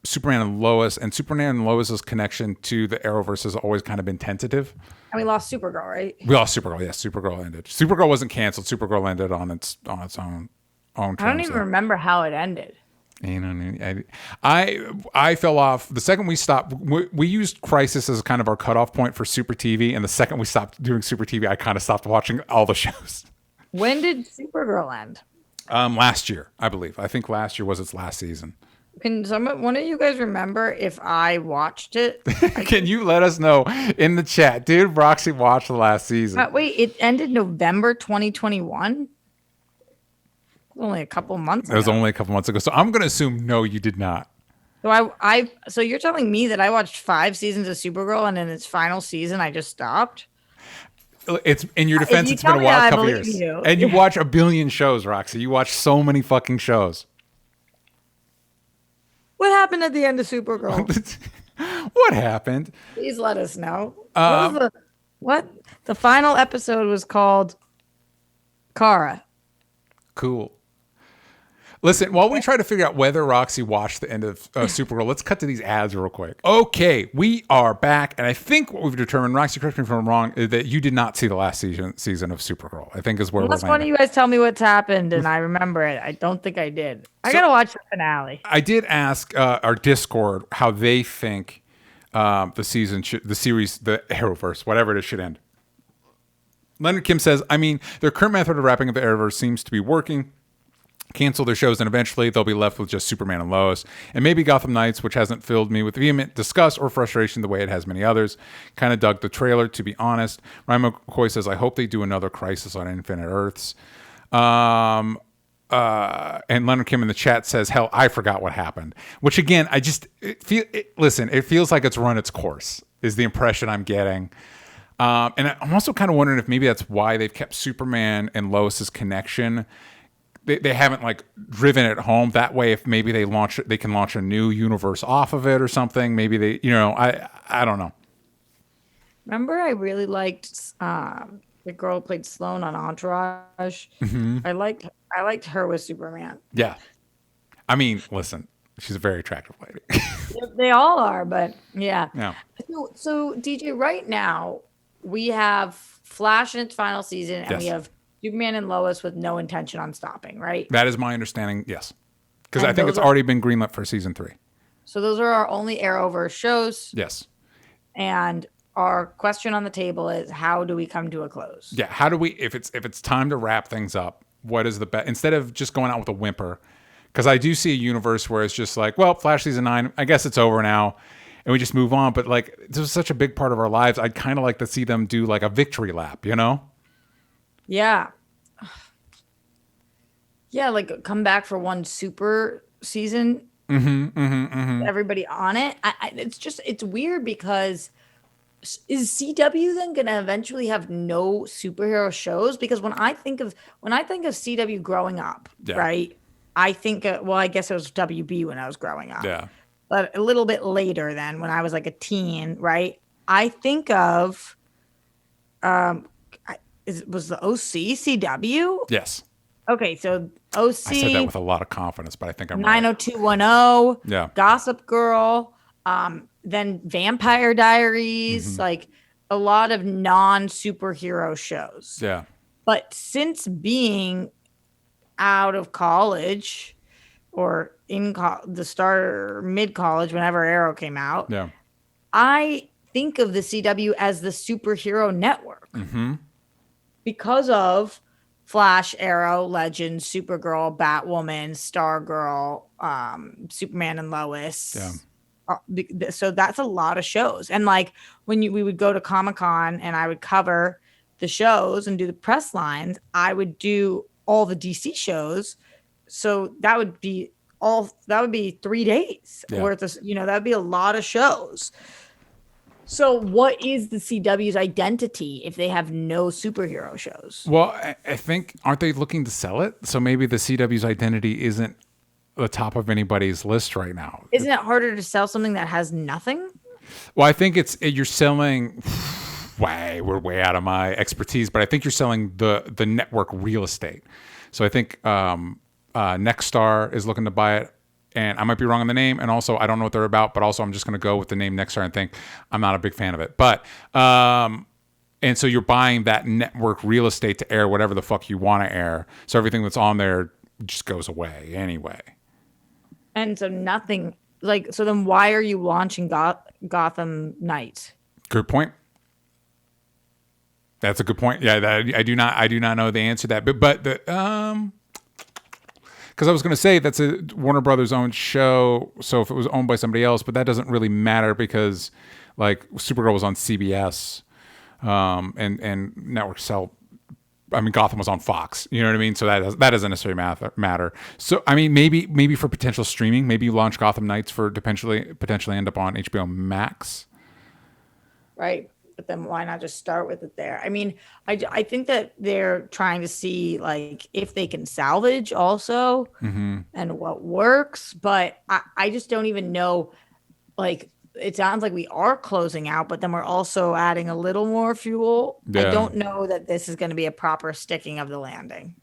Superman and Lois. And Superman and Lois's connection to the Arrowverse has always kind of been tentative. And we lost Supergirl, right? We lost Supergirl. Yes, Supergirl ended. Supergirl wasn't canceled. Supergirl ended on its own terms. I don't even remember how it ended. You know, I fell off the second we stopped. We used Crisis as kind of our cutoff point for Super TV, and the second we stopped doing Super TV, I kind of stopped watching all the shows. When did Supergirl end? Last year, I believe. I think last year was its last season. Can one of you guys remember if I watched it? Can you let us know in the chat? Did Roxy watch the last season? Wait, it ended November 2021? Only a couple months ago. It was only a couple months ago. So I'm going to assume no, you did not. So you're telling me that I watched 5 seasons of Supergirl and in its final season I just stopped? It's in your defense, it's been a while, couple years. And you watch a billion shows, Roxy. You watch so many fucking shows. What happened at the end of Supergirl? What happened? Please let us know. What? The final episode was called Kara. Cool. Listen, while we try to figure out whether Roxy watched the end of Supergirl, let's cut to these ads real quick. Okay, we are back, and I think what we've determined, Roxy, correct me if I'm wrong, is that you did not see the last season of Supergirl. I think is where Unless one of you guys tell me what's happened and I remember it. I don't think I did. I gotta watch the finale. I did ask our Discord how they think the series, the Arrowverse, whatever it is, should end. Leonard Kim says, I mean, their current method of wrapping up the Arrowverse seems to be working. Cancel their shows and eventually they'll be left with just Superman and Lois. And maybe Gotham Knights, which hasn't filled me with vehement disgust or frustration the way it has many others. Kind of dug the trailer, to be honest. Ryan McCoy says, I hope they do another Crisis on Infinite Earths. And Leonard Kim in the chat says, hell, I forgot what happened. Which again, it feels like it's run its course, is the impression I'm getting. And I'm also kind of wondering if maybe that's why they've kept Superman and Lois's connection. They haven't like driven it home that way. If maybe they can launch a new universe off of it or something. Maybe they, I don't know. Remember, I really liked the girl who played Sloane on Entourage. Mm-hmm. I liked her with Superman. Yeah, I mean, listen, she's a very attractive lady. They all are, but yeah. Yeah. So DJ, right now we have Flash in its final season, and we have Superman and Lois with no intention on stopping, right? That is my understanding, yes. Because I think it's already been greenlit for season 3. So those are our only Arrowverse shows. Yes. And our question on the table is, how do we come to a close? Yeah, how do we, if it's time to wrap things up, what is the best, instead of just going out with a whimper, because I do see a universe where it's just like, well, Flash season 9, I guess it's over now, and we just move on. But like, this was such a big part of our lives. I'd kind of like to see them do like a victory lap, you know? Yeah. Yeah, like come back for one super season. Everybody on it. It's weird because is CW then going to eventually have no superhero shows? Because when I think of CW growing up, right? I think, I guess it was WB when I was growing up. Yeah. But a little bit later then, when I was like a teen, right? I think of, was the OC CW? Yes. Okay, so OC. I said that with a lot of confidence, but I think I'm right. 90210. Yeah. Gossip Girl. Then Vampire Diaries. Like a lot of non-superhero shows. Yeah. But since being out of college or in mid-college, whenever Arrow came out, I think of the CW as the superhero network because of Flash, Arrow, Legends, Supergirl, Batwoman, Stargirl, Superman and Lois. Yeah. So that's a lot of shows. And like when we would go to Comic-Con and I would cover the shows and do the press lines, I would do all the DC shows. So that would be 3 days worth of, that would be a lot of shows. So what is the CW's identity if they have no superhero shows? Well, I think, aren't they looking to sell it? So maybe the CW's identity isn't the top of anybody's list right now. Isn't it harder to sell something that has nothing? Well, I think you're selling, we're way out of my expertise, but I think you're selling the network real estate. So I think Nexstar is looking to buy it. And I might be wrong on the name. And also, I don't know what they're about. But also, I'm just going to go with the name Nexstar and think I'm not a big fan of it. But, and so you're buying that network real estate to air whatever the fuck you want to air. So everything that's on there just goes away anyway. And so nothing like so then why are you launching Gotham Knights? Good point. That's a good point. Yeah, I do not know the answer to that. But the because I was going to say that's a Warner Brothers owned show. So if it was owned by somebody else, but that doesn't really matter because like Supergirl was on CBS, and networks sell. I mean, Gotham was on Fox. You know what I mean? So that doesn't necessarily matter. So I mean, maybe for potential streaming, maybe you launch Gotham Knights for potentially end up on HBO Max. Right. But then why not just start with it there? I mean, I think that they're trying to see like if they can salvage also and what works. But I just don't even know. Like, it sounds like we are closing out, but then we're also adding a little more fuel. Yeah. I don't know that this is going to be a proper sticking of the landing.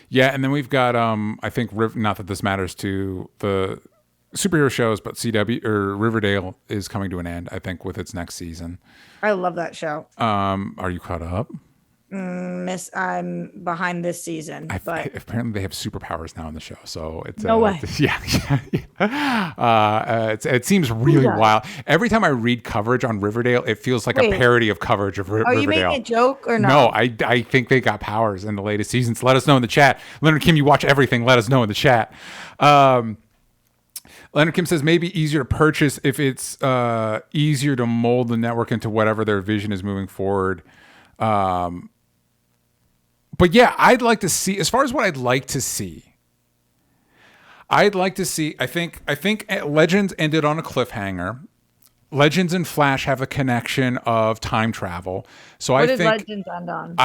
Yeah. And then we've got, I think, not that this matters to the superhero shows, but CW or Riverdale is coming to an end, I think, with its next season. I love that show. Are you caught up? I'm behind this season, but apparently they have superpowers now in the show. So it's no way. It seems really wild. Every time I read coverage on Riverdale, it feels like a parody of coverage of Riverdale. Are you making a joke or not? No, I think they got powers in the latest seasons. Let us know in the chat. Leonard Kim, you watch everything. Let us know in the chat. Leonard Kim says maybe easier to purchase if it's easier to mold the network into whatever their vision is moving forward. But yeah, I'd like to see, as far as what I'd like to see, I think Legends ended on a cliffhanger. Legends and Flash have a connection of time travel. So what I did think Legends end on?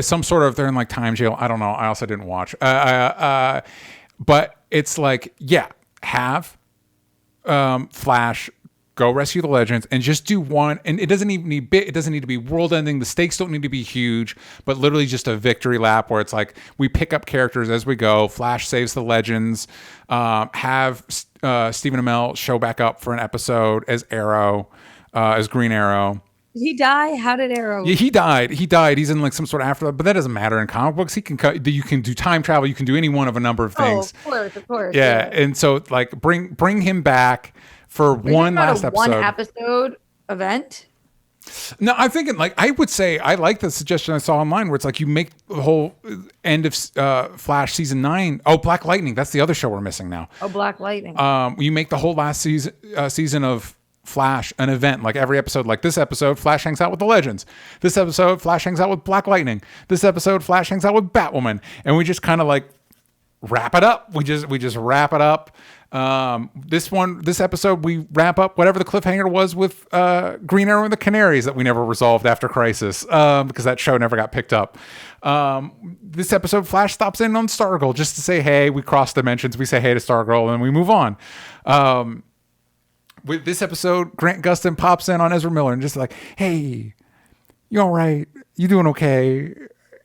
some sort of, they're in like time jail. I don't know. I also didn't watch. But it's like, yeah, have Flash go rescue the Legends and just do one. And it doesn't even need it doesn't need to be world ending. The stakes don't need to be huge, but literally just a victory lap where it's like we pick up characters as we go. Flash saves the Legends. Have Stephen Amell show back up for an episode as Arrow, as Green Arrow. Did he die? How did Arrow? Yeah, he died. He's in like some sort of afterlife, but that doesn't matter in comic books. You can do time travel. You can do any one of a number of things. Oh, of course. Yeah, and so like bring him back for one last episode. One episode event. No, I'm thinking like I would say I like the suggestion I saw online where it's like you make the whole end of Flash season 9. Oh, Black Lightning. That's the other show we're missing now. Oh, Black Lightning. You make the whole last season of Flash an event, like every episode. Like this episode, Flash hangs out with the Legends. This episode, Flash hangs out with Black Lightning. This episode, Flash hangs out with Batwoman, and we just kind of like wrap it up. We just wrap it up. This episode, we wrap up whatever the cliffhanger was with Green Arrow and the Canaries that we never resolved after Crisis, because that show never got picked up. This episode, Flash stops in on Stargall just to say, hey, we cross dimensions. We say hey to Stargirl, and we move on. With this episode, Grant Gustin pops in on Ezra Miller and just like, hey, you all right? You doing okay?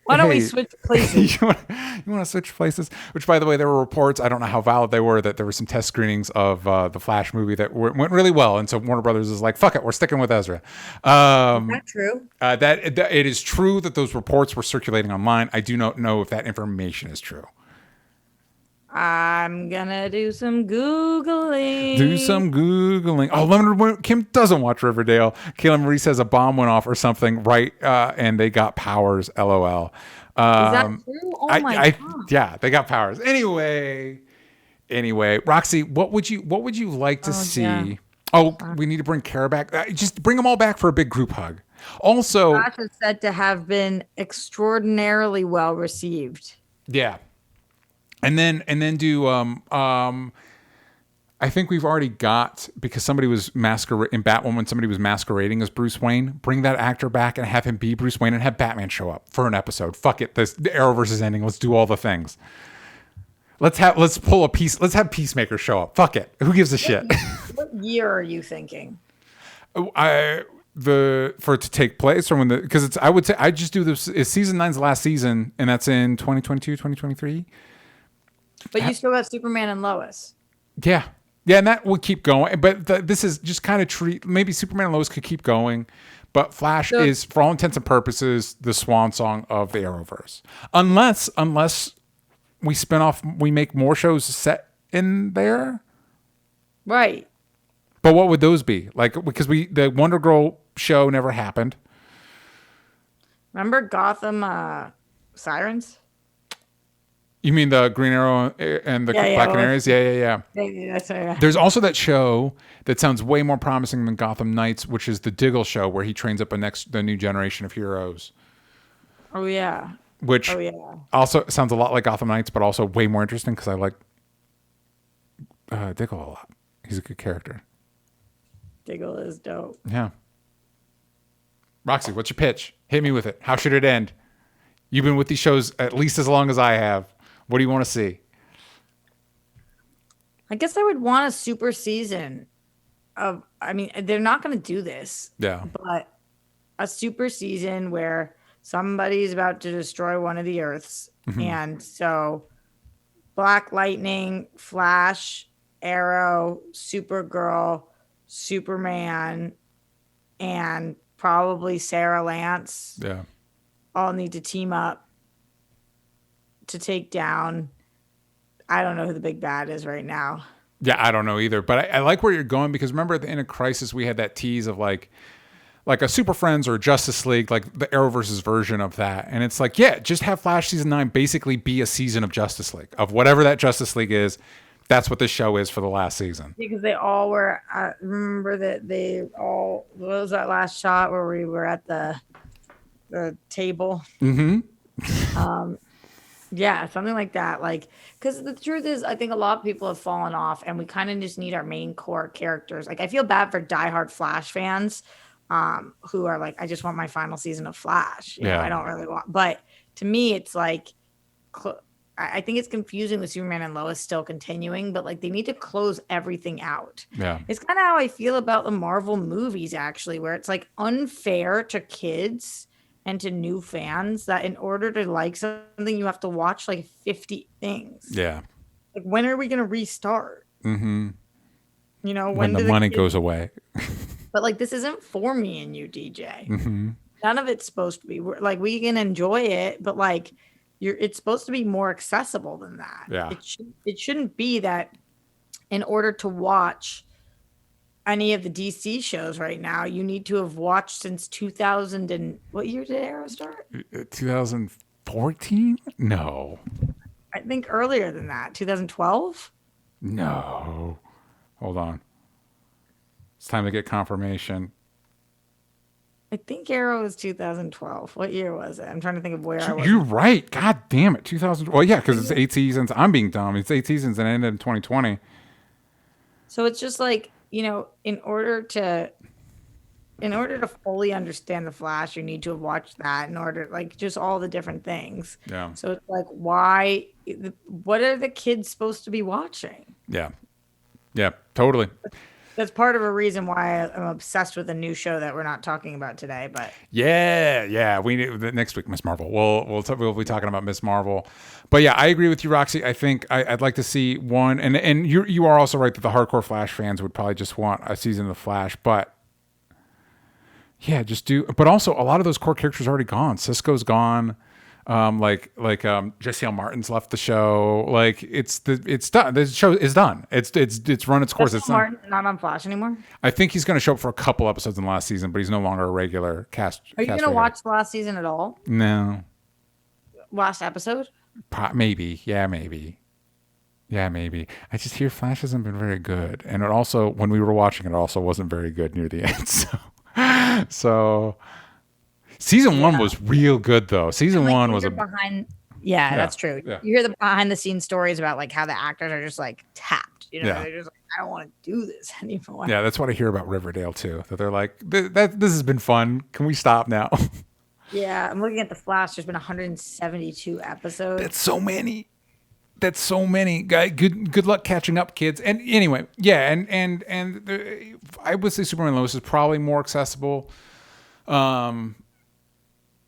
Why don't we switch places? you want to switch places? Which, by the way, there were reports, I don't know how valid they were, that there were some test screenings of the Flash movie that went really well. And so Warner Brothers is like, fuck it, we're sticking with Ezra. Is that true? That it is true that those reports were circulating online. I do not know if that information is true. I'm gonna do some Googling. Oh, Leonard Kim doesn't watch Riverdale. Kayla Marie says a bomb went off or something, right? And they got powers. LOL. Is that true? Oh my god. Yeah, they got powers. Anyway, Roxy, what would you like to see? Yeah. Oh, we need to bring Kara back. Just bring them all back for a big group hug. Also, Josh is said to have been extraordinarily well received. Yeah. And then do I think we've already got, because somebody was in Batwoman, somebody was masquerading as Bruce Wayne. Bring that actor back and have him be Bruce Wayne and have Batman show up for an episode. Fuck it, the Arrowverse is ending. Let's do all the things. Let's have Peacemaker show up. Fuck it. Who gives a shit? What year are you thinking? For it to take place, or because I would say I just do this. Is season 9's the last season, and that's in 2022, 2023. But you still got Superman and Lois. Yeah, and that would keep going. But this is just kind of maybe Superman and Lois could keep going, but Flash is, for all intents and purposes, the swan song of the Arrowverse. Unless we spin off, we make more shows set in there. Right. But what would those be? Like, because the Wonder Girl show never happened. Remember Gotham Sirens? You mean the Green Arrow and the Yeah, yeah. Black Well, Canaries? Yeah, yeah, yeah. yeah, that's right. There's also that show that sounds way more promising than Gotham Knights, which is the Diggle show, where he trains up the new generation of heroes. Oh yeah. Which Oh yeah. also sounds a lot like Gotham Knights, but also way more interesting because I like Diggle a lot. He's a good character. Diggle is dope. Yeah. Roxy, what's your pitch? Hit me with it. How should it end? You've been with these shows at least as long as I have. What do you want to see? I guess I would want a super season of. I mean, they're not going to do this. Yeah. But a super season where somebody's about to destroy one of the Earths, and so Black Lightning, Flash, Arrow, Supergirl, Superman, and probably Sarah Lance Yeah. all need to team up to take down. I don't know who the big bad is right now. Yeah, I don't know either. But I like where you're going because remember at the end of Crisis, we had that tease of like a Super Friends or a Justice League, like the Arrowverse's version of that. And it's like, yeah, just have Flash season 9 basically be a season of Justice League, of whatever that Justice League is. That's what this show is for the last season. Because they all were, I remember that they all, what was that last shot where we were at the table? Yeah, something like that. Like, because the truth is, I think a lot of people have fallen off and we kind of just need our main core characters. Like, I feel bad for diehard Flash fans who are like, I just want my final season of Flash. You know, I don't really want, but to me, it's like, I think it's confusing with Superman and Lois still continuing, but like they need to close everything out. Yeah. It's kind of how I feel about the Marvel movies, actually, where it's like unfair to kids and to new fans that in order to like something, you have to watch like 50 things. Yeah. Like, when are we going to restart? Mm-hmm. You know, When the money goes away. But like, this isn't for me and you, DJ. Mm-hmm. None of it's supposed to be. Like, we can enjoy it, but like, it's supposed to be more accessible than that. Yeah. It shouldn't be that in order to watch any of the DC shows right now, you need to have watched since 2000 and what year did Arrow start? 2014? No. I think earlier than that, 2012. No. Hold on. It's time to get confirmation. I think Arrow was 2012. What year was it? I'm trying to think of where I was. You're right. God damn it. 2000. Well, yeah, because it's 8 seasons. I'm being dumb. It's 8 seasons and it ended in 2020. So it's just like, you know, in order to fully understand the Flash, you need to have watched that in order, like, just all the different things. Yeah. So it's like, what are the kids supposed to be watching? Yeah. Yeah, totally. That's part of a reason why I'm obsessed with a new show that we're not talking about today. But yeah, we next week, Miss Marvel. We'll be talking about Miss Marvel. But yeah, I agree with you, Roxy. I think I'd like to see one, and you are also right that the hardcore Flash fans would probably just want a season of the Flash. But yeah, just do. But also, a lot of those core characters are already gone. Cisco's gone. Jesse L. Martin's left the show. Like it's done. The show is done. It's run its course. It's Martin not on Flash anymore. I think he's going to show up for a couple episodes in the last season, but he's no longer a regular cast. Are you going to watch the last season at all? No. Last episode? Maybe. Yeah, maybe. I just hear Flash hasn't been very good, and it also, when we were watching it, also wasn't very good near the end. So. Season 1 was real good though. Season 1 was Yeah, that's true. Yeah. You hear the behind the scenes stories about like how the actors are just like tapped. You know, Yeah. they're just like, I don't want to do this anymore. Yeah, that's what I hear about Riverdale too. That they're like, this has been fun. Can we stop now? Yeah, I'm looking at the Flash. There's been 172 episodes. That's so many. Guy, good luck catching up, kids. And anyway, yeah, and I would say Superman and Lois is probably more accessible.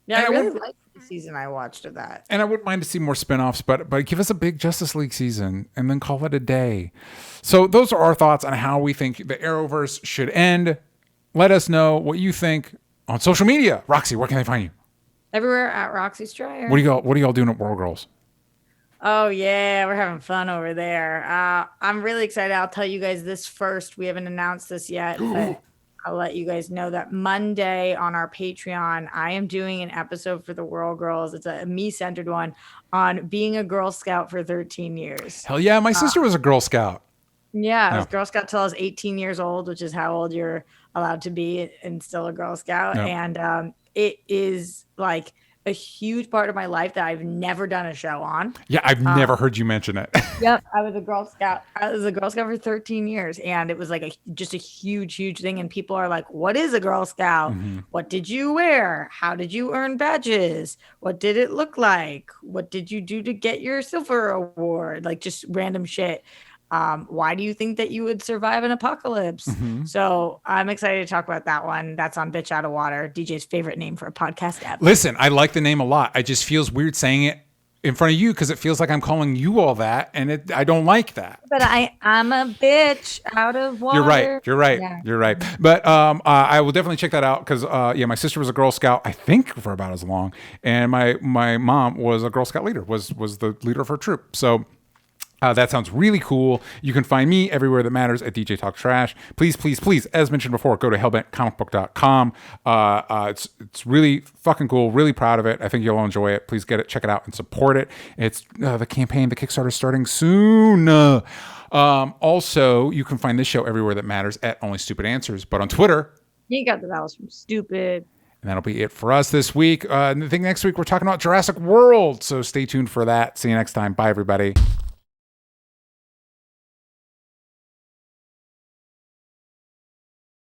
Yeah, I really liked the season I watched of that. And I wouldn't mind to see more spinoffs, but give us a big Justice League season and then call it a day. So those are our thoughts on how we think the Arrowverse should end. Let us know what you think on social media. Roxy, where can they find you? Everywhere at Roxy Stryer. What are y'all doing at World Girls? Oh yeah, we're having fun over there. I'm really excited. I'll tell you guys this first. We haven't announced this yet, but I'll let you guys know that Monday on our Patreon, I am doing an episode for the Whirl Girls. It's a me-centered one on being a Girl Scout for 13 years. Hell yeah, my sister was a Girl Scout. Yeah, I was Yeah. Girl Scout till I was 18 years old, which is how old you're allowed to be and still a Girl Scout. Yeah. And it is like a huge part of my life that I've never done a show on. Yeah, I've never heard you mention it. Yep, I was a Girl Scout. I was a Girl Scout for 13 years, and it was like just a huge thing. And people are like, "What is a Girl Scout? What did you wear? How did you earn badges? What did it look like? What did you do to get your silver award?" Like just random shit. Why do you think that you would survive an apocalypse? So I'm excited to talk about that one. That's on Bitch Out of Water, DJ's favorite name for a podcast app. Listen, I like the name a lot. I just feels weird saying it in front of you because it feels like I'm calling you all that, and I don't like that. But I'm a bitch out of water. You're right. Yeah. You're right. But I will definitely check that out because my sister was a Girl Scout, I think, for about as long, and my mom was a Girl Scout leader, was the leader of her troop. So. That sounds really cool. You can find me everywhere that matters at DJ Talk Trash. Please, as mentioned before, go to hellbentcomicbook.com. It's really fucking cool. Really proud of it. I think you'll enjoy it. Please get it, check it out, and support it. It's the campaign, the Kickstarter is starting soon. Also, you can find this show everywhere that matters at Only Stupid Answers. But on Twitter, You got that was from stupid. and that'll be it for us this week. I think next week we're talking about Jurassic World. So stay tuned for that. See you next time. Bye, everybody.